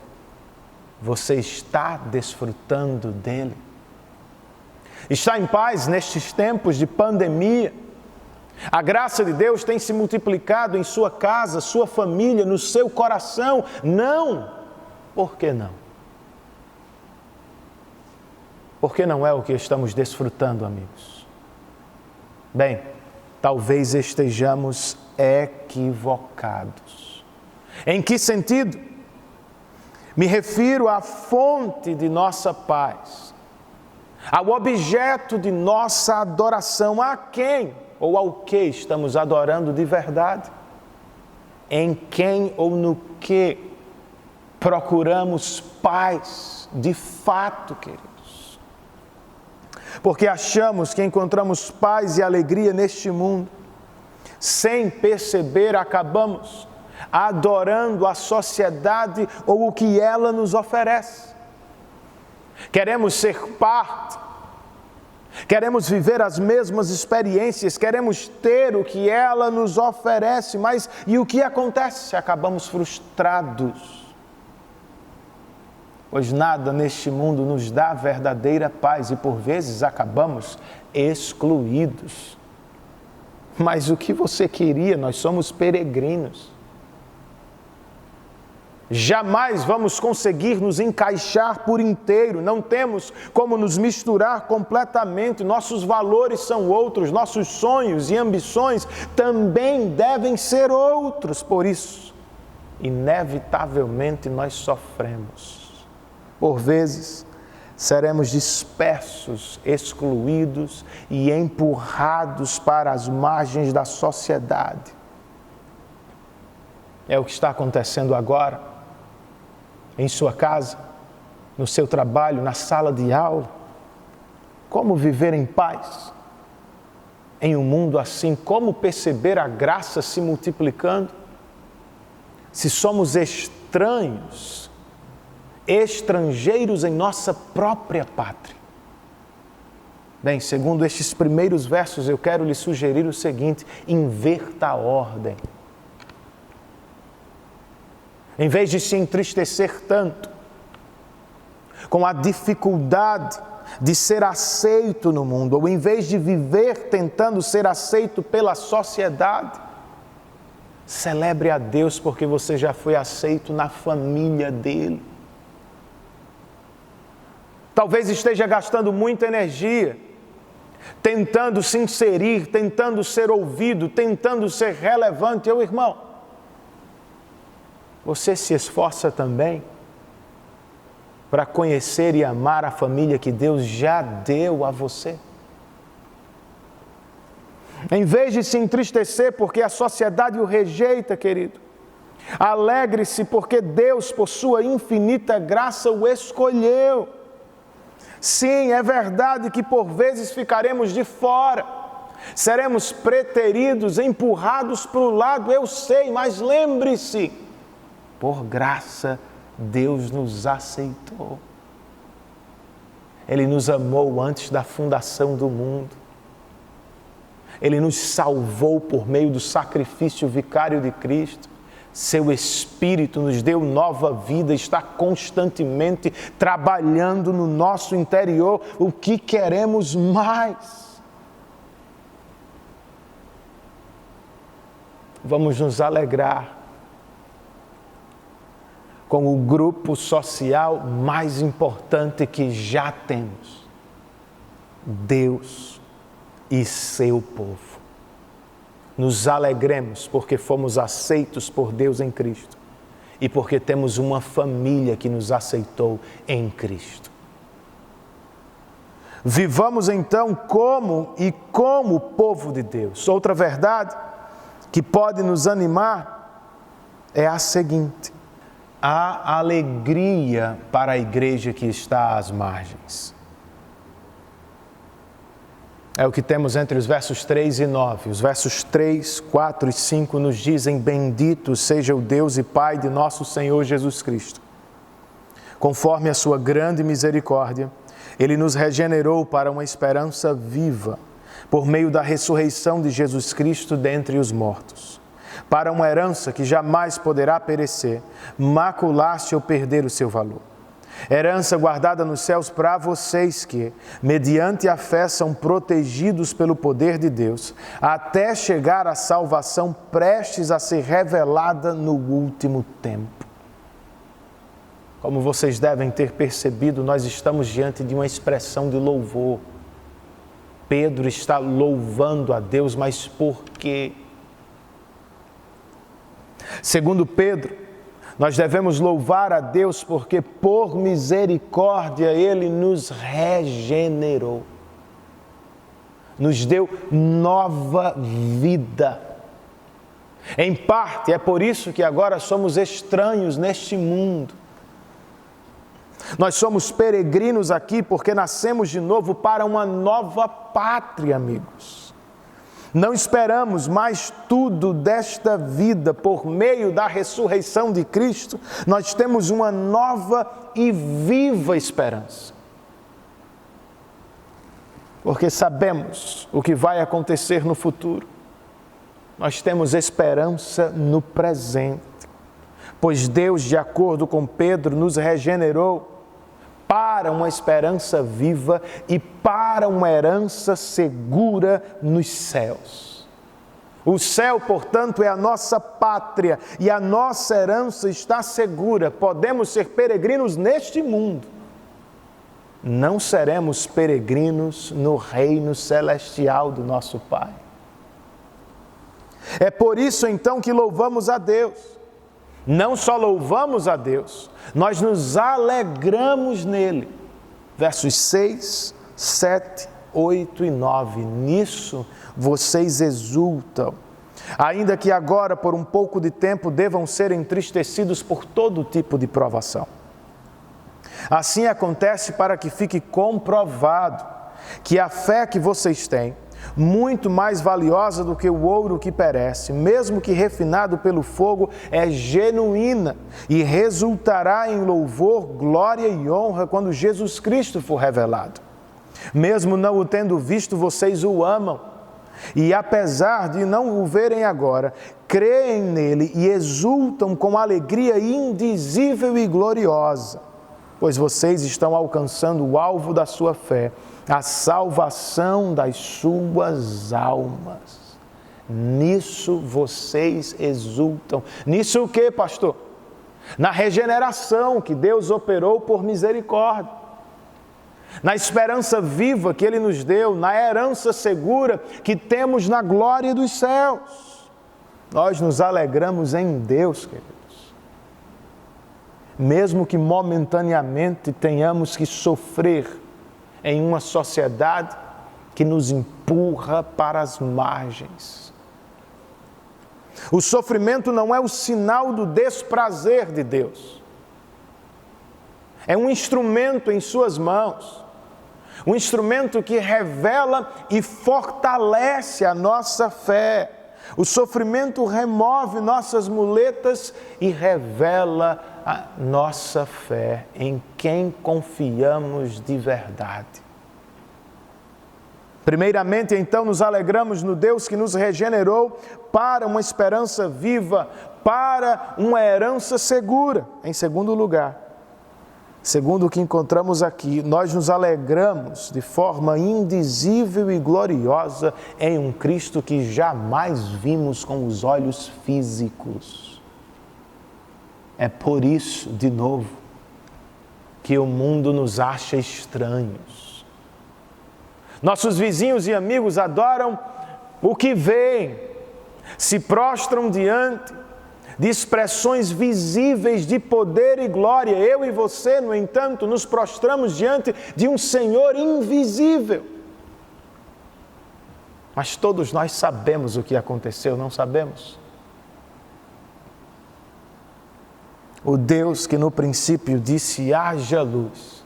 você está desfrutando dele? Está em paz nestes tempos de pandemia? A graça de Deus tem se multiplicado em sua casa, sua família, no seu coração? Não! Por que não? Porque não é o que estamos desfrutando, amigos. Bem, talvez estejamos equivocados. Em que sentido? Me refiro à fonte de nossa paz, ao objeto de nossa adoração. A quem ou ao que estamos adorando de verdade? Em quem ou no que procuramos paz de fato, queridos? Porque achamos que encontramos paz e alegria neste mundo, sem perceber, acabamos adorando a sociedade ou o que ela nos oferece. Queremos ser parte, queremos viver as mesmas experiências, queremos ter o que ela nos oferece, mas e o que acontece? Acabamos frustrados, pois nada neste mundo nos dá verdadeira paz e por vezes acabamos excluídos. Mas o que você queria? Nós somos peregrinos. Jamais vamos conseguir nos encaixar por inteiro, não temos como nos misturar completamente. Nossos valores são outros, nossos sonhos e ambições também devem ser outros. Por isso, inevitavelmente nós sofremos. Por vezes, seremos dispersos, excluídos e empurrados para as margens da sociedade. É o que está acontecendo agora, em sua casa, no seu trabalho, na sala de aula. Como viver em paz em um mundo assim? Como perceber a graça se multiplicando? Se somos estranhos, estrangeiros em nossa própria pátria. Bem, segundo estes primeiros versos, eu quero lhe sugerir o seguinte: inverta a ordem. Em vez de se entristecer tanto com a dificuldade de ser aceito no mundo, ou em vez de viver tentando ser aceito pela sociedade, celebre a Deus porque você já foi aceito na família dele. Talvez esteja gastando muita energia tentando se inserir, tentando ser ouvido, tentando ser relevante. Irmão, você se esforça também para conhecer e amar a família que Deus já deu a você? Em vez de se entristecer porque a sociedade o rejeita, querido, alegre-se porque Deus, por sua infinita graça, o escolheu. Sim, é verdade que por vezes ficaremos de fora, seremos preteridos, empurrados para o lado, eu sei, mas lembre-se, por graça, Deus nos aceitou. Ele nos amou antes da fundação do mundo. Ele nos salvou por meio do sacrifício vicário de Cristo. Seu Espírito nos deu nova vida, está constantemente trabalhando no nosso interior. O que queremos mais? Vamos nos alegrar com o grupo social mais importante que já temos: Deus e seu povo. Nos alegremos porque fomos aceitos por Deus em Cristo e porque temos uma família que nos aceitou em Cristo. Vivamos então como povo de Deus. Outra verdade que pode nos animar é a seguinte: há alegria para a igreja que está às margens. É o que temos entre os versos 3 e 9. Os versos 3, 4 e 5 nos dizem: bendito seja o Deus e Pai de nosso Senhor Jesus Cristo. Conforme a sua grande misericórdia, Ele nos regenerou para uma esperança viva, por meio da ressurreição de Jesus Cristo dentre os mortos, para uma herança que jamais poderá perecer, macular-se ou perder o seu valor. Herança guardada nos céus para vocês que, mediante a fé, são protegidos pelo poder de Deus, até chegar à salvação prestes a ser revelada no último tempo. Como vocês devem ter percebido, nós estamos diante de uma expressão de louvor. Pedro está louvando a Deus, mas por quê? Segundo Pedro, nós devemos louvar a Deus porque, por misericórdia, Ele nos regenerou, nos deu nova vida. Em parte, é por isso que agora somos estranhos neste mundo. Nós somos peregrinos aqui porque nascemos de novo para uma nova pátria, amigos. Não esperamos mais tudo desta vida. Por meio da ressurreição de Cristo, nós temos uma nova e viva esperança. Porque sabemos o que vai acontecer no futuro. Nós temos esperança no presente. Pois Deus, de acordo com Pedro, nos regenerou para uma esperança viva e para uma herança segura nos céus. O céu, portanto, é a nossa pátria e a nossa herança está segura. Podemos ser peregrinos neste mundo. Não seremos peregrinos no reino celestial do nosso Pai. É por isso, então, que louvamos a Deus. Não só louvamos a Deus, nós nos alegramos nele. Versos 6, 7, 8 e 9. Nisso vocês exultam, ainda que agora, por um pouco de tempo, devam ser entristecidos por todo tipo de provação. Assim acontece para que fique comprovado que a fé que vocês têm, muito mais valiosa do que o ouro que perece, mesmo que refinado pelo fogo, é genuína e resultará em louvor, glória e honra quando Jesus Cristo for revelado. Mesmo não o tendo visto, vocês o amam. E apesar de não o verem agora, creem nele e exultam com alegria indizível e gloriosa, pois vocês estão alcançando o alvo da sua fé, a salvação das suas almas. Nisso vocês exultam. Nisso o quê, pastor? Na regeneração que Deus operou por misericórdia, na esperança viva que Ele nos deu, na herança segura que temos na glória dos céus. Nós nos alegramos em Deus, queridos. Mesmo que momentaneamente tenhamos que sofrer em uma sociedade que nos empurra para as margens. O sofrimento não é o sinal do desprazer de Deus. É um instrumento em suas mãos. Um instrumento que revela e fortalece a nossa fé. O sofrimento remove nossas muletas e revela a nossa fé em quem confiamos de verdade. Primeiramente, então, nos alegramos no Deus que nos regenerou para uma esperança viva, para uma herança segura. Em segundo lugar, segundo o que encontramos aqui, nós nos alegramos de forma indizível e gloriosa em um Cristo que jamais vimos com os olhos físicos. É por isso, de novo, que o mundo nos acha estranhos. Nossos vizinhos e amigos adoram o que veem, se prostram diante de expressões visíveis de poder e glória. Eu e você, no entanto, nos prostramos diante de um Senhor invisível. Mas todos nós sabemos o que aconteceu, não sabemos? O Deus que no princípio disse haja luz,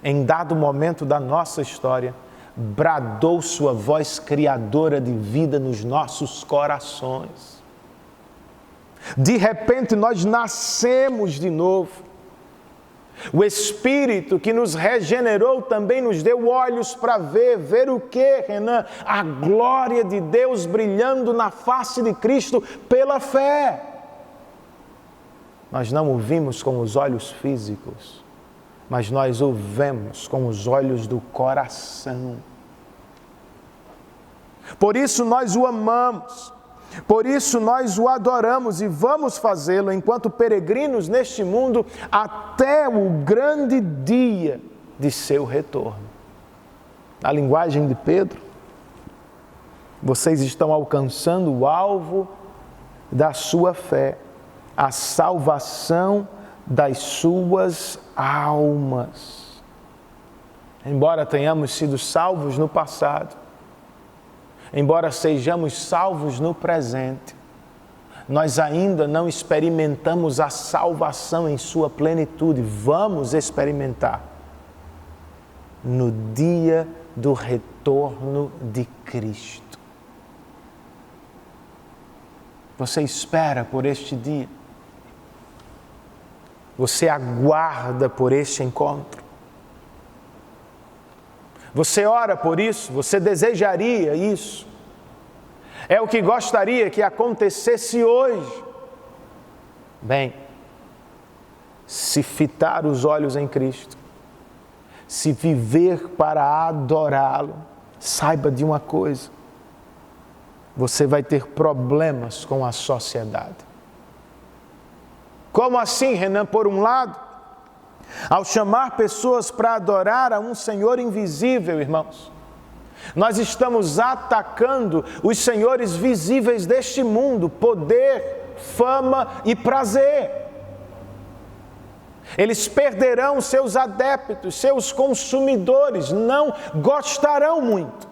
em dado momento da nossa história, bradou sua voz criadora de vida nos nossos corações. De repente nós nascemos de novo. O Espírito que nos regenerou também nos deu olhos para ver o que, Renan? A glória de Deus brilhando na face de Cristo pela fé. Nós não o vimos com os olhos físicos, mas nós o vemos com os olhos do coração. Por isso nós o amamos, por isso nós o adoramos e vamos fazê-lo enquanto peregrinos neste mundo até o grande dia de seu retorno. Na linguagem de Pedro, vocês estão alcançando o alvo da sua fé, a salvação das suas almas. Embora tenhamos sido salvos no passado, embora sejamos salvos no presente, nós ainda não experimentamos a salvação em sua plenitude. Vamos experimentar no dia do retorno de Cristo. Você espera por este dia? Você aguarda por este encontro? Você ora por isso? Você desejaria isso? É o que gostaria que acontecesse hoje? Bem, se fitar os olhos em Cristo, se viver para adorá-lo, saiba de uma coisa: você vai ter problemas com a sociedade. Como assim, Renan? Por um lado, ao chamar pessoas para adorar a um Senhor invisível, irmãos, nós estamos atacando os senhores visíveis deste mundo, poder, fama e prazer. Eles perderão seus adeptos, seus consumidores, não gostarão muito.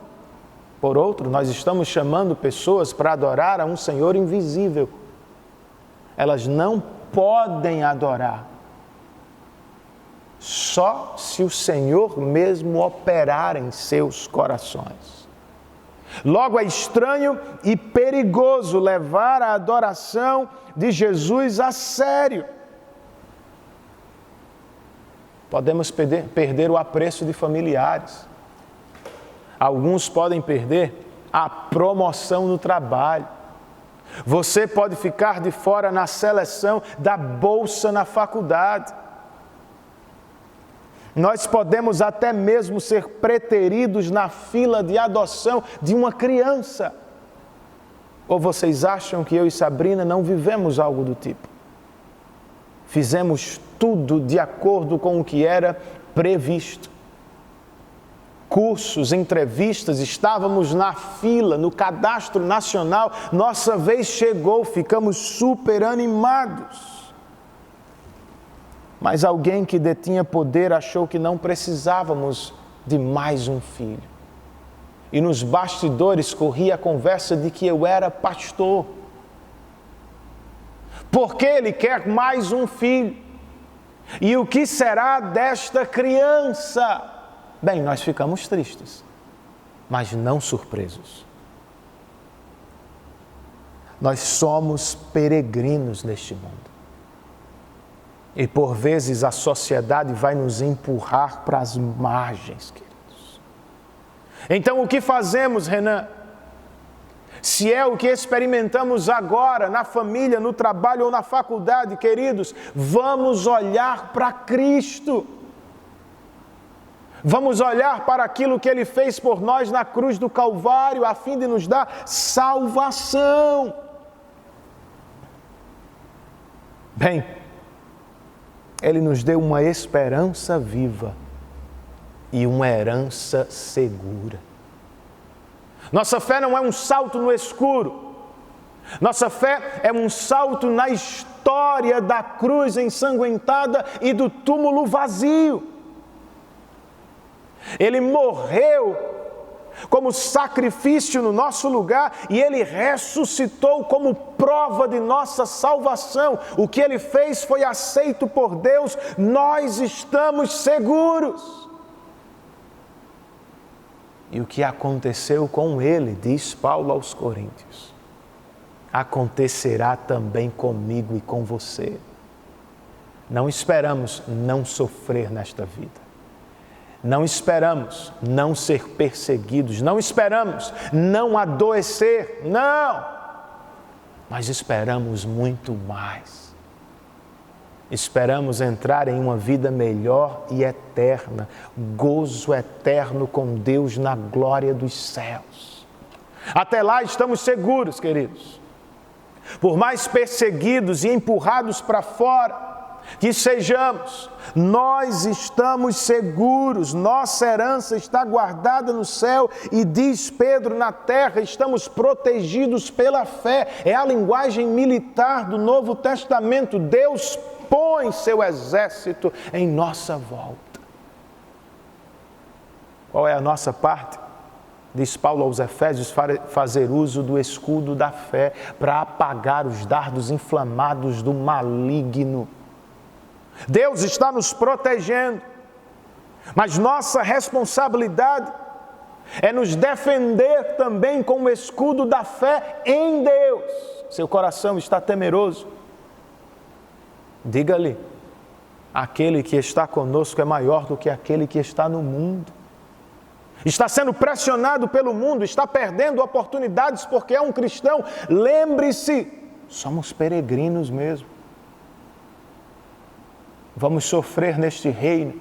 Por outro, nós estamos chamando pessoas para adorar a um Senhor invisível. Elas não podem adorar, só se o Senhor mesmo operar em seus corações. Logo, é estranho e perigoso levar a adoração de Jesus a sério. Podemos perder o apreço de familiares. Alguns podem perder a promoção no trabalho. Você pode ficar de fora na seleção da bolsa na faculdade. Nós podemos até mesmo ser preteridos na fila de adoção de uma criança. Ou vocês acham que eu e Sabrina não vivemos algo do tipo? Fizemos tudo de acordo com o que era previsto. Cursos, entrevistas, estávamos na fila, no cadastro nacional, nossa vez chegou, ficamos super animados. Mas alguém que detinha poder achou que não precisávamos de mais um filho. E nos bastidores corria a conversa de que eu era pastor. Porque ele quer mais um filho. E o que será desta criança? Bem, nós ficamos tristes, mas não surpresos. Nós somos peregrinos neste mundo. E por vezes a sociedade vai nos empurrar para as margens, queridos. Então o que fazemos, Renan? Se é o que experimentamos agora, na família, no trabalho ou na faculdade, queridos, vamos olhar para Cristo. Vamos olhar para aquilo que Ele fez por nós na cruz do Calvário, a fim de nos dar salvação. Bem, Ele nos deu uma esperança viva e uma herança segura. Nossa fé não é um salto no escuro. Nossa fé é um salto na história da cruz ensanguentada e do túmulo vazio. Ele morreu como sacrifício no nosso lugar e Ele ressuscitou como prova de nossa salvação. O que Ele fez foi aceito por Deus, nós estamos seguros. E o que aconteceu com Ele, diz Paulo aos Coríntios, acontecerá também comigo e com você. Não esperamos não sofrer nesta vida. Não esperamos não ser perseguidos, não esperamos não adoecer, não. Mas esperamos muito mais. Esperamos entrar em uma vida melhor e eterna, gozo eterno com Deus na glória dos céus. Até lá estamos seguros, queridos. Por mais perseguidos e empurrados para fora que sejamos, nós estamos seguros, nossa herança está guardada no céu e diz Pedro, na terra estamos protegidos pela fé. É a linguagem militar do Novo Testamento. Deus põe seu exército em nossa volta. Qual é a nossa parte? Diz Paulo aos Efésios, fazer uso do escudo da fé para apagar os dardos inflamados do maligno. Deus está nos protegendo, mas nossa responsabilidade é nos defender também com o escudo da fé em Deus. Seu coração está temeroso? Diga-lhe, aquele que está conosco é maior do que aquele que está no mundo. Está sendo pressionado pelo mundo, está perdendo oportunidades porque é um cristão. Lembre-se, somos peregrinos mesmo. Vamos sofrer neste reino,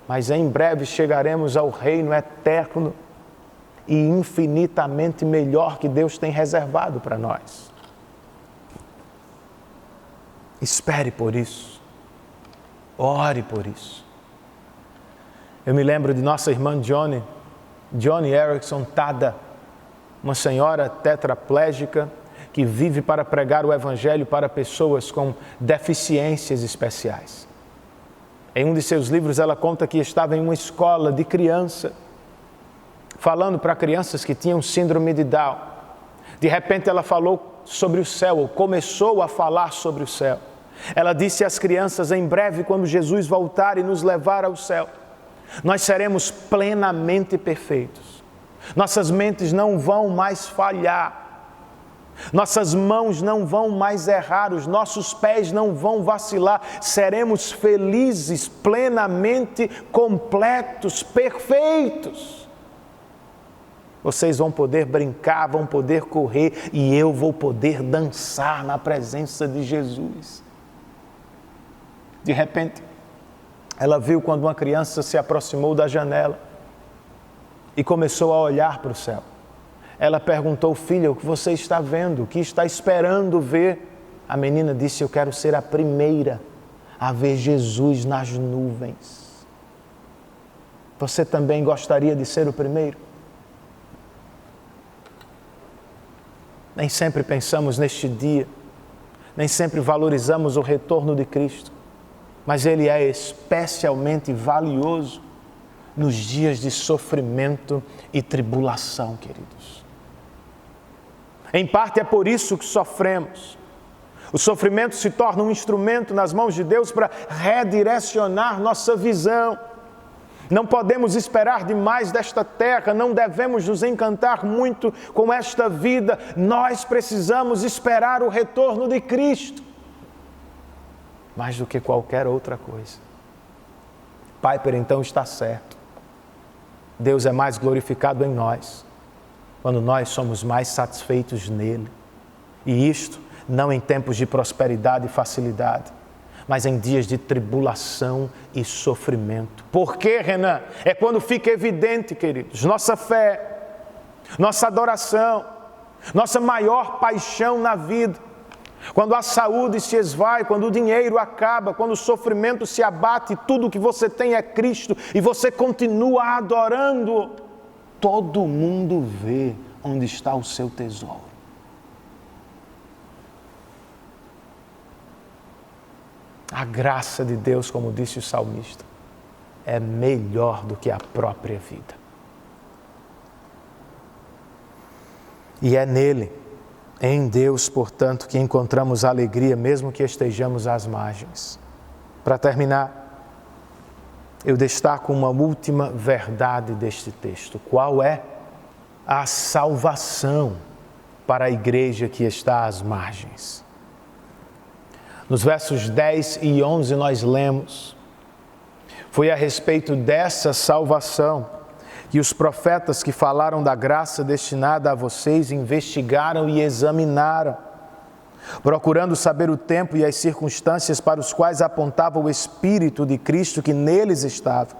mas em breve chegaremos ao reino eterno. e infinitamente melhor que Deus tem reservado para nós. Espere por isso. Ore por isso. Eu me lembro de nossa irmã Johnny Erickson Tada, uma senhora tetraplégica que vive para pregar o Evangelho para pessoas com deficiências especiais. Em um de seus livros ela conta que estava em uma escola de criança, falando para crianças que tinham síndrome de Down. De repente ela falou sobre o céu, ou começou a falar sobre o céu. Ela disse às crianças: em breve, quando Jesus voltar e nos levar ao céu, nós seremos plenamente perfeitos. Nossas mentes não vão mais falhar. Nossas mãos não vão mais errar, os nossos pés não vão vacilar. Seremos felizes, plenamente completos, perfeitos. Vocês vão poder brincar, vão poder correr e eu vou poder dançar na presença de Jesus. De repente, ela viu quando uma criança se aproximou da janela e começou a olhar para o céu. Ela perguntou: filha, o que você está vendo? O que está esperando ver? A menina disse: eu quero ser a primeira a ver Jesus nas nuvens. Você também gostaria de ser o primeiro? Nem sempre pensamos neste dia, nem sempre valorizamos o retorno de Cristo, mas Ele é especialmente valioso nos dias de sofrimento e tribulação, queridos. Em parte é por isso que sofremos. O sofrimento se torna um instrumento nas mãos de Deus para redirecionar nossa visão. Não podemos esperar demais desta terra, não devemos nos encantar muito com esta vida. Nós precisamos esperar o retorno de Cristo, mais do que qualquer outra coisa. Piper então está certo. Deus é mais glorificado em nós quando nós somos mais satisfeitos nele. E isto não em tempos de prosperidade e facilidade, mas em dias de tribulação e sofrimento. Por quê, Renan? É quando fica evidente, queridos, nossa fé, nossa adoração, nossa maior paixão na vida. Quando a saúde se esvai, quando o dinheiro acaba, quando o sofrimento se abate, tudo que você tem é Cristo e você continua adorando, todo mundo vê onde está o seu tesouro. A graça de Deus, como disse o salmista, é melhor do que a própria vida. E é nele, em Deus, portanto, que encontramos alegria, mesmo que estejamos às margens. Para terminar, eu destaco uma última verdade deste texto. Qual é? A salvação para a igreja que está às margens. Nos versos 10 e 11 nós lemos: foi a respeito dessa salvação que os profetas que falaram da graça destinada a vocês investigaram e examinaram, procurando saber o tempo e as circunstâncias para os quais apontava o Espírito de Cristo que neles estava,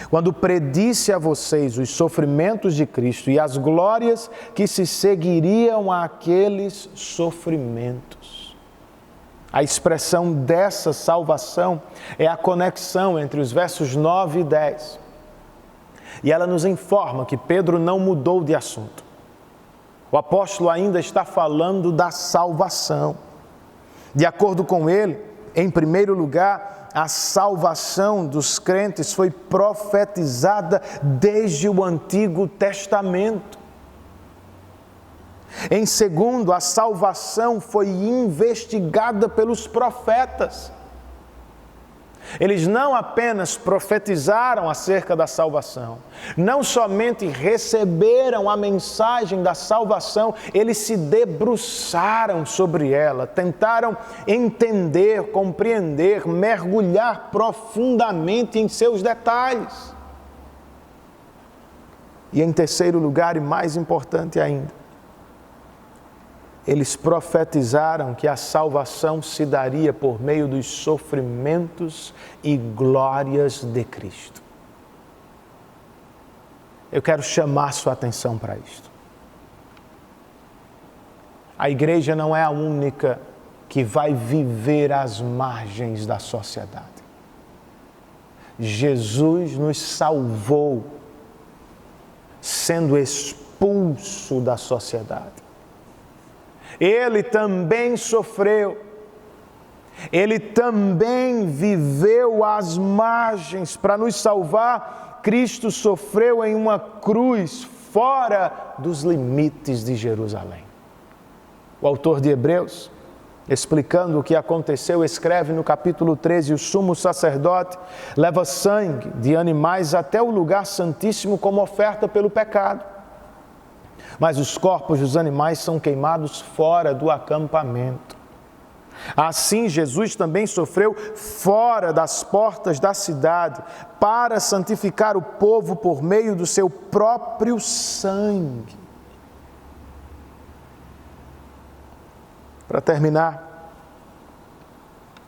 quando predisse a vocês os sofrimentos de Cristo e as glórias que se seguiriam àqueles sofrimentos. A expressão dessa salvação é a conexão entre os versos 9 e 10. E ela nos informa que Pedro não mudou de assunto. O apóstolo ainda está falando da salvação. De acordo com ele, em primeiro lugar, a salvação dos crentes foi profetizada desde o Antigo Testamento. Em segundo, a salvação foi investigada pelos profetas. Eles não apenas profetizaram acerca da salvação, não somente receberam a mensagem da salvação, eles se debruçaram sobre ela, tentaram entender, compreender, mergulhar profundamente em seus detalhes. E em terceiro lugar, e mais importante ainda, eles profetizaram que a salvação se daria por meio dos sofrimentos e glórias de Cristo. eu quero chamar sua atenção para isto. A igreja não é a única que vai viver às margens da sociedade. Jesus nos salvou sendo expulso da sociedade. Ele também sofreu. Ele também viveu às margens para nos salvar. Cristo sofreu em uma cruz fora dos limites de Jerusalém. O autor de Hebreus, explicando o que aconteceu, escreve no capítulo 13: o sumo sacerdote leva sangue de animais até o lugar santíssimo como oferta pelo pecado. Mas os corpos dos animais são queimados fora do acampamento. Assim, Jesus também sofreu fora das portas da cidade, para santificar o povo por meio do seu próprio sangue. Para terminar,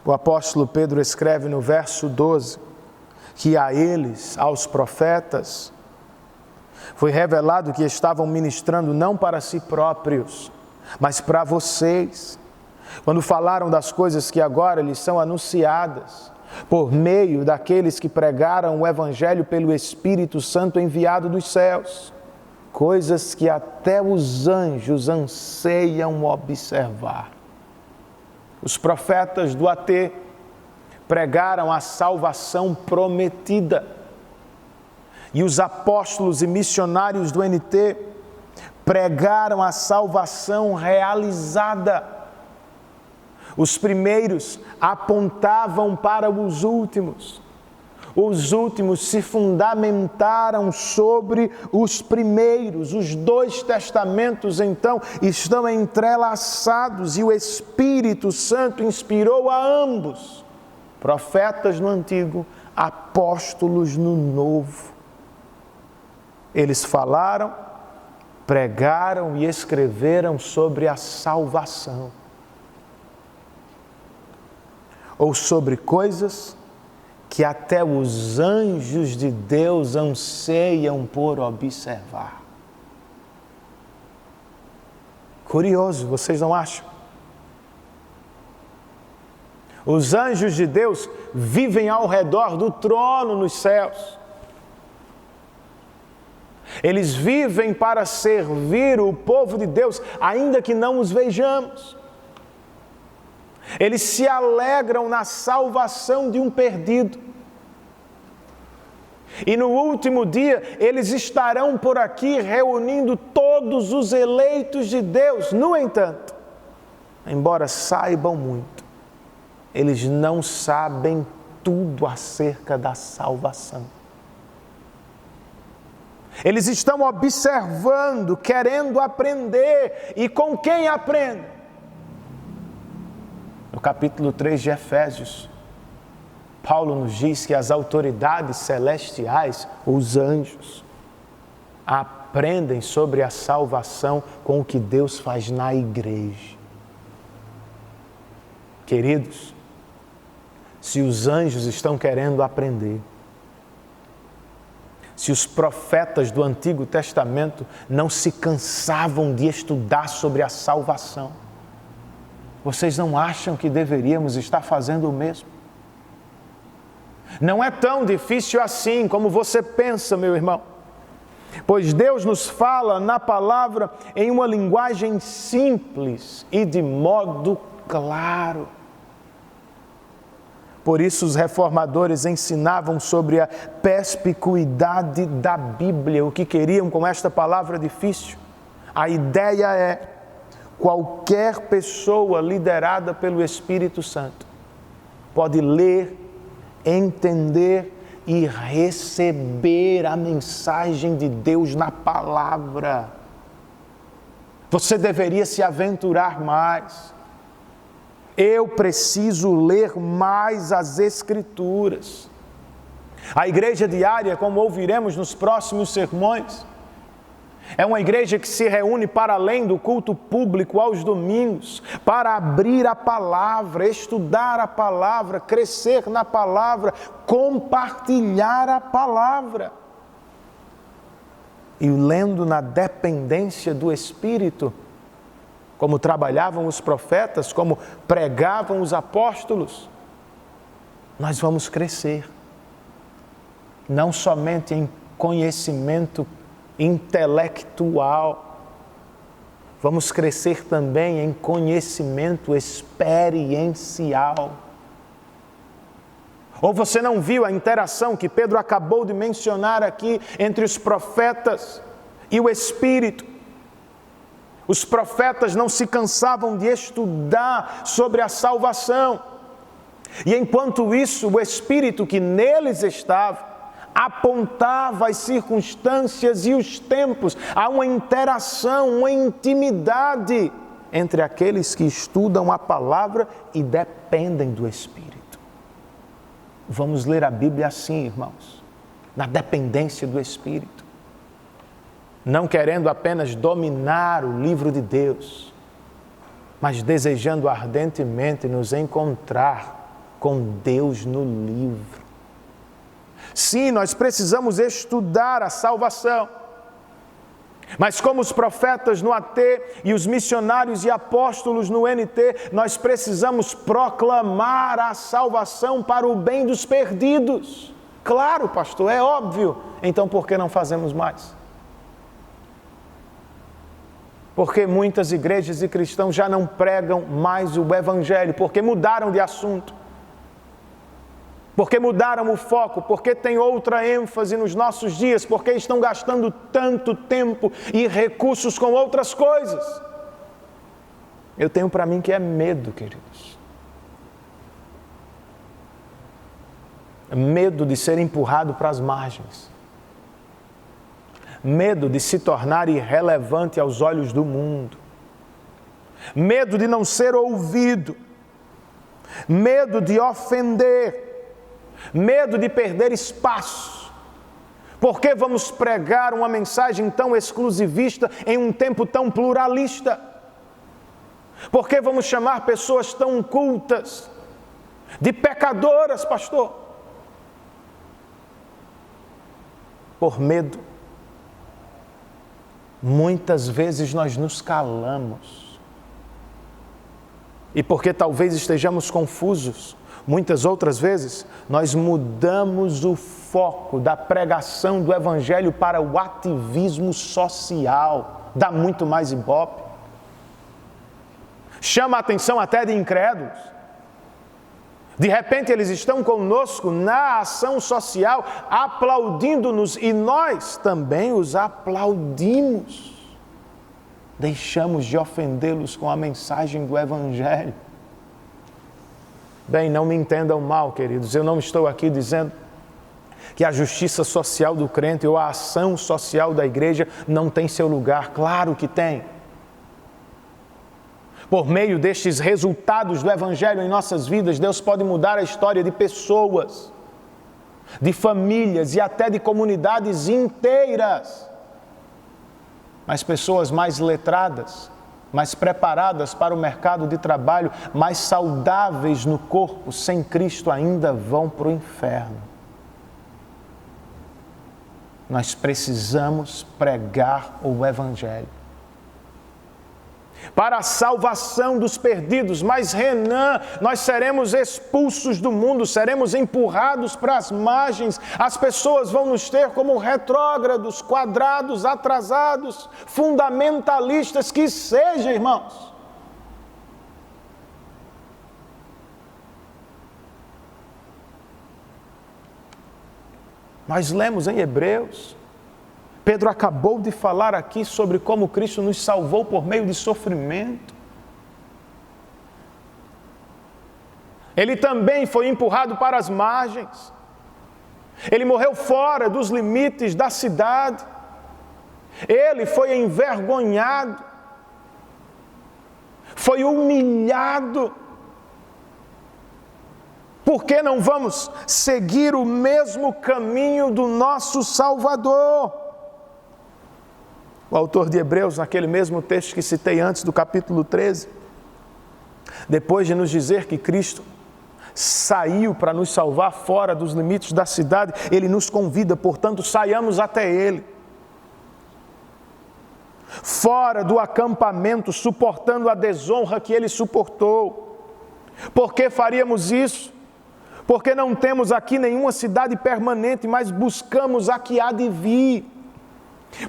o apóstolo Pedro escreve no verso 12, que a eles, aos profetas, foi revelado que estavam ministrando não para si próprios, mas para vocês, quando falaram das coisas que agora lhes são anunciadas, por meio daqueles que pregaram o Evangelho pelo Espírito Santo enviado dos céus, coisas que até os anjos anseiam observar. Os profetas do AT pregaram a salvação prometida, e os apóstolos e missionários do NT pregaram a salvação realizada. Os primeiros apontavam para os últimos se fundamentaram sobre os primeiros. Os dois testamentos, então, estão entrelaçados e o Espírito Santo inspirou a ambos, profetas no Antigo, apóstolos no Novo. Eles falaram, pregaram e escreveram sobre a salvação, ou sobre coisas que até os anjos de Deus anseiam por observar. Curioso, vocês não acham? Os anjos de Deus vivem ao redor do trono nos céus. Eles vivem para servir o povo de Deus, ainda que não os vejamos. Eles se alegram na salvação de um perdido. E no último dia, eles estarão por aqui reunindo todos os eleitos de Deus. No entanto, embora saibam muito, eles não sabem tudo acerca da salvação. Eles estão observando, querendo aprender. E com quem aprendem? No capítulo 3 de Efésios, Paulo nos diz que as autoridades celestiais, os anjos, aprendem sobre a salvação com o que Deus faz na igreja. Queridos, se os anjos estão querendo aprender, se os profetas do Antigo Testamento não se cansavam de estudar sobre a salvação, vocês não acham que deveríamos estar fazendo o mesmo? Não é tão difícil assim como você pensa, meu irmão, pois Deus nos fala na palavra em uma linguagem simples e de modo claro. Por isso os reformadores ensinavam sobre a perspicuidade da Bíblia. O que queriam com esta palavra difícil? A ideia é: qualquer pessoa liderada pelo Espírito Santo pode ler, entender e receber a mensagem de Deus na palavra. Você deveria se aventurar mais. Eu preciso ler mais as Escrituras. A igreja diária, como ouviremos nos próximos sermões, é uma igreja que se reúne para além do culto público aos domingos, para abrir a palavra, estudar a palavra, crescer na palavra, compartilhar a palavra. e lendo na dependência do Espírito, como trabalhavam os profetas, como pregavam os apóstolos, nós vamos crescer. Não somente em conhecimento intelectual, vamos crescer também em conhecimento experiencial. Ou você não viu a interação que Pedro acabou de mencionar aqui entre os profetas e o Espírito? Os profetas não se cansavam de estudar sobre a salvação. E enquanto isso, o Espírito que neles estava apontava as circunstâncias e os tempos. Há uma interação, uma intimidade entre aqueles que estudam a palavra e dependem do Espírito. Vamos ler a Bíblia assim, irmãos, na dependência do Espírito. Não querendo apenas dominar o livro de Deus, mas desejando ardentemente nos encontrar com Deus no livro. Sim, nós precisamos estudar a salvação, mas como os profetas no AT e os missionários e apóstolos no NT, nós precisamos proclamar a salvação para o bem dos perdidos. Claro, pastor, é óbvio. Então por que não fazemos mais? Porque muitas igrejas e cristãos já não pregam mais o Evangelho, porque mudaram de assunto, porque mudaram o foco, porque tem outra ênfase nos nossos dias, porque estão gastando tanto tempo e recursos com outras coisas. Eu tenho para mim que é medo, queridos. Medo de ser empurrado para as margens. Medo de se tornar irrelevante aos olhos do mundo. Medo de não ser ouvido. Medo de ofender. Medo de perder espaço. Por que vamos pregar uma mensagem tão exclusivista em um tempo tão pluralista? Por que vamos chamar pessoas tão cultas de pecadoras, pastor? Por medo. Muitas vezes nós nos calamos. E porque talvez estejamos confusos, muitas outras vezes nós mudamos o foco da pregação do Evangelho para o ativismo social. Dá muito mais ibope. Chama a atenção até de incrédulos. De repente eles estão conosco na ação social, aplaudindo-nos, e nós também os aplaudimos. Deixamos de ofendê-los com a mensagem do Evangelho. Bem, não me entendam mal, queridos, eu não estou aqui dizendo que a justiça social do crente ou a ação social da igreja não tem seu lugar. Claro que tem. Por meio destes resultados do Evangelho em nossas vidas, Deus pode mudar a história de pessoas, de famílias e até de comunidades inteiras. Mas pessoas mais letradas, mais preparadas para o mercado de trabalho, mais saudáveis no corpo, sem Cristo, ainda vão para o inferno. Nós precisamos pregar o Evangelho para a salvação dos perdidos. Mas Renan, nós seremos expulsos do mundo, seremos empurrados para as margens, as pessoas vão nos ter como retrógrados, quadrados, atrasados, fundamentalistas, que seja, irmãos. Nós lemos em Hebreus, Pedro acabou de falar aqui sobre como Cristo nos salvou por meio de sofrimento. Ele também foi empurrado para as margens. Ele morreu fora dos limites da cidade. Ele foi envergonhado. Foi humilhado. Por que não vamos seguir o mesmo caminho do nosso Salvador? O autor de Hebreus, naquele mesmo texto que citei antes, do capítulo 13, depois de nos dizer que Cristo saiu para nos salvar fora dos limites da cidade, ele nos convida, portanto, saiamos até Ele. fora do acampamento, suportando a desonra que ele suportou. Por que faríamos isso? Porque não temos aqui nenhuma cidade permanente, mas buscamos a que há de vir.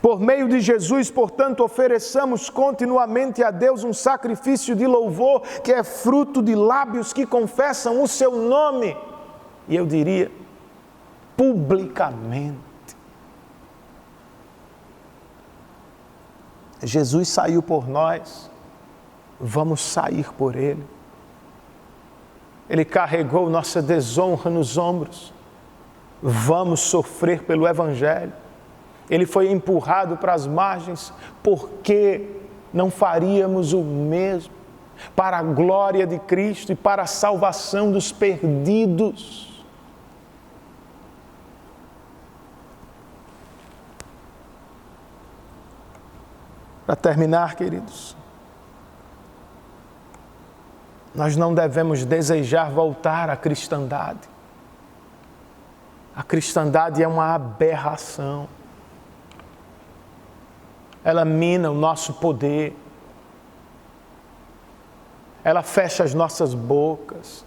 Por meio de Jesus, portanto, ofereçamos continuamente a Deus um sacrifício de louvor, que é fruto de lábios que confessam o seu nome. E eu diria, publicamente. Jesus saiu por nós, vamos sair por Ele. Ele carregou nossa desonra nos ombros, vamos sofrer pelo Evangelho. Ele foi empurrado para as margens, porque não faríamos o mesmo para a glória de Cristo e para a salvação dos perdidos. Para terminar, queridos, nós não devemos desejar voltar à cristandade. A cristandade é uma aberração. Ela mina o nosso poder. Ela fecha as nossas bocas.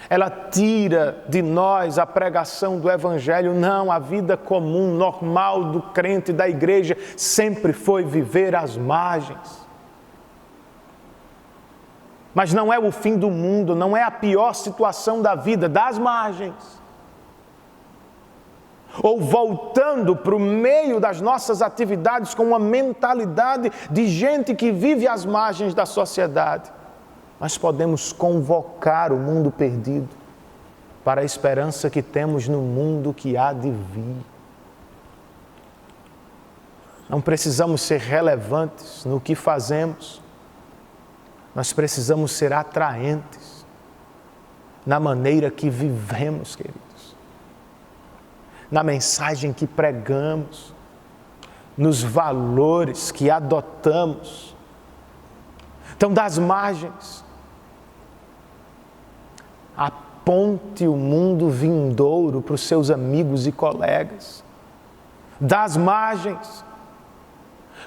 Ela tira de nós a pregação do Evangelho. Não, a vida comum, normal do crente da igreja sempre foi viver às margens. Mas não é o fim do mundo, não é a pior situação da vida, das margens. Ou voltando para o meio das nossas atividades com uma mentalidade de gente que vive às margens da sociedade. Nós podemos convocar o mundo perdido para a esperança que temos no mundo que há de vir. Não precisamos ser relevantes no que fazemos, nós precisamos ser atraentes na maneira que vivemos, queridos. Na mensagem que pregamos, nos valores que adotamos. Então, das margens, aponte o mundo vindouro para os seus amigos e colegas. Das margens,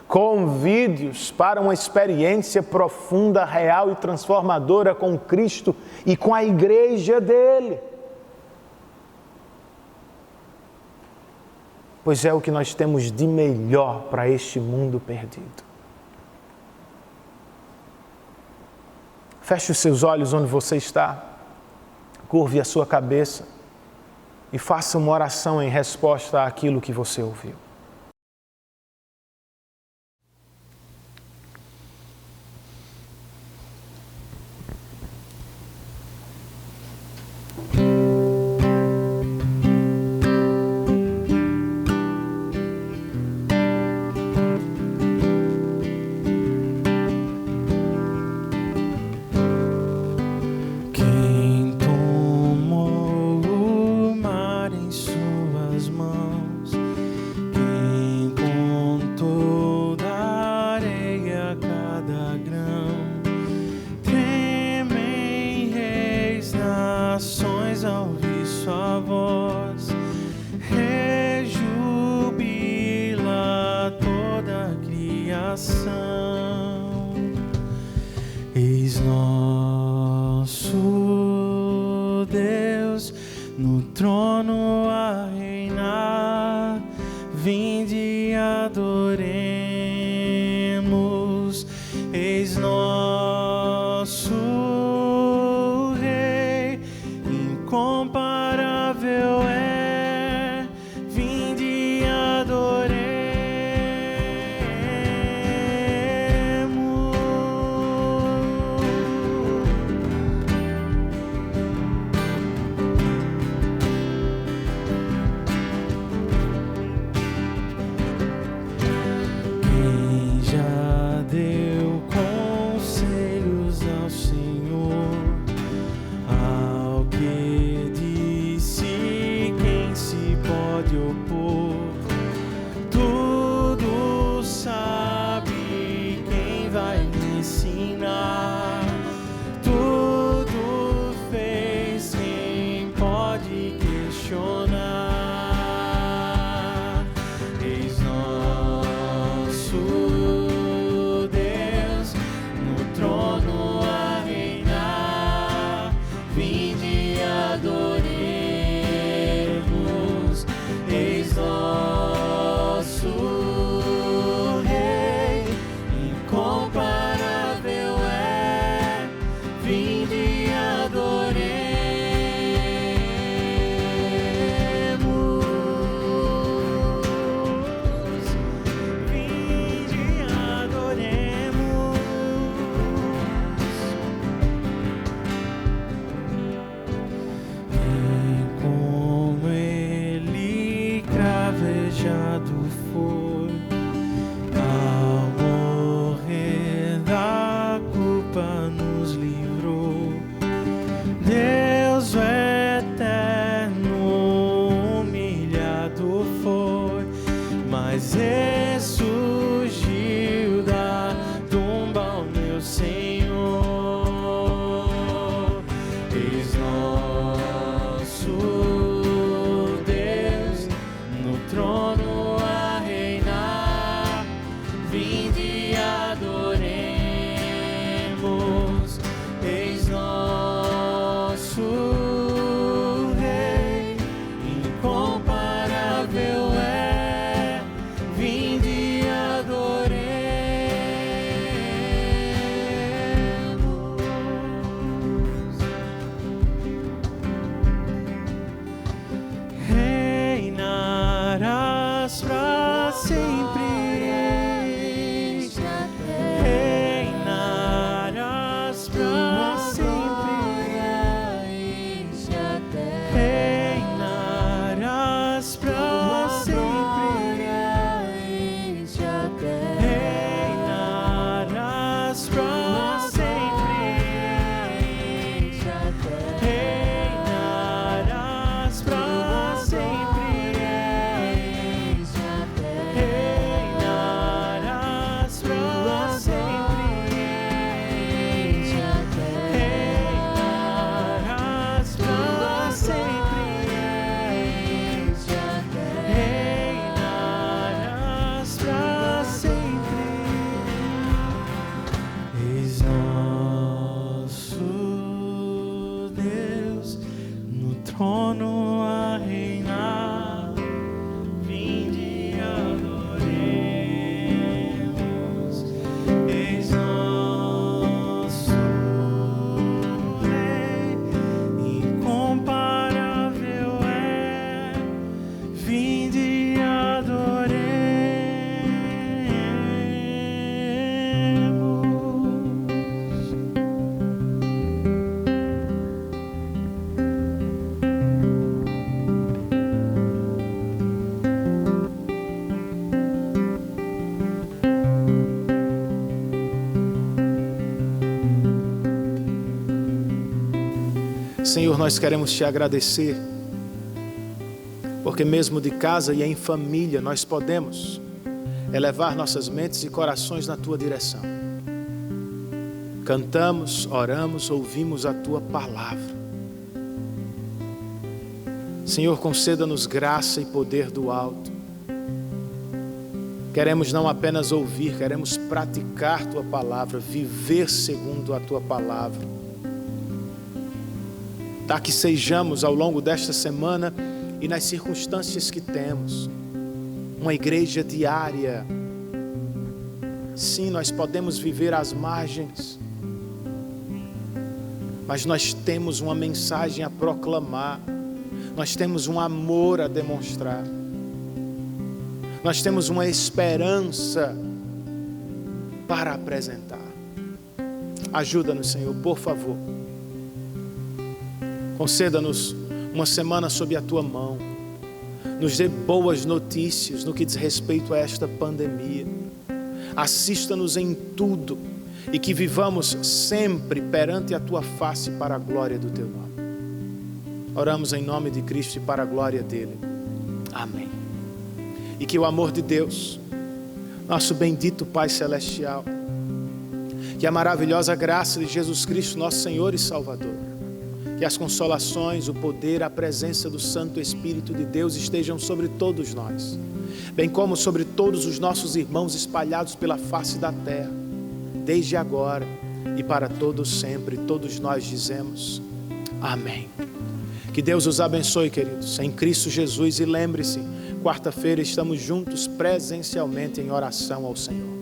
convide-os para uma experiência profunda, real e transformadora com Cristo e com a igreja dele. Pois é o que nós temos de melhor para este mundo perdido. Feche os seus olhos onde você está, curve a sua cabeça e faça uma oração em resposta àquilo que você ouviu. Eis nosso Deus no trono a reinar, vinde e adoremos. Eis nosso Rei, incomparável é, vinde e adoremos. foi. Ao morrer da culpa nos livrou. Deus o eterno humilhado foi, mas ressurgiu da tumba o meu Senhor. Eis nosso Deus no trono a reinar. Vinde e adoremos. Eis nosso Rei, incomparável é. Vinde e adoremos. Reinarás pra sempre. Reinarás pra sempre. Reinarás pra sempre. Reinarás pra sempre. Reinarás pra sempre. Reinarás pra sempre. Reinarás pra sempre. Reinarás pra sempre. Eis nosso Deus no trono a reinar. Vinde e adoremos. Eis nosso Rei, incomparável é. Vinde e adoremos. Senhor, nós queremos te agradecer, porque mesmo de casa e em família nós podemos elevar nossas mentes e corações na tua direção. Cantamos, oramos, ouvimos a tua palavra. Senhor, conceda-nos graça e poder do alto. Queremos não apenas ouvir, queremos praticar tua palavra, viver segundo a tua palavra. Tá, que sejamos ao longo desta semana e nas circunstâncias que temos, uma igreja diária. Sim, nós podemos viver às margens, mas nós temos uma mensagem a proclamar, nós temos um amor a demonstrar, nós temos uma esperança para apresentar. Ajuda-nos, Senhor, por favor. Conceda-nos uma semana sob a tua mão. Nos dê boas notícias no que diz respeito a esta pandemia. Assista-nos em tudo e que vivamos sempre perante a tua face para a glória do teu nome. Oramos em nome de Cristo e para a glória dele. Amém. E que o amor de Deus, nosso bendito Pai Celestial, que a maravilhosa graça de Jesus Cristo, nosso Senhor e Salvador, que as consolações, o poder, a presença do Santo Espírito de Deus estejam sobre todos nós, bem como sobre todos os nossos irmãos espalhados pela face da terra, desde agora e para todos sempre. Todos nós dizemos amém. Que Deus os abençoe, queridos, em Cristo Jesus. E lembre-se, quarta-feira estamos juntos presencialmente em oração ao Senhor.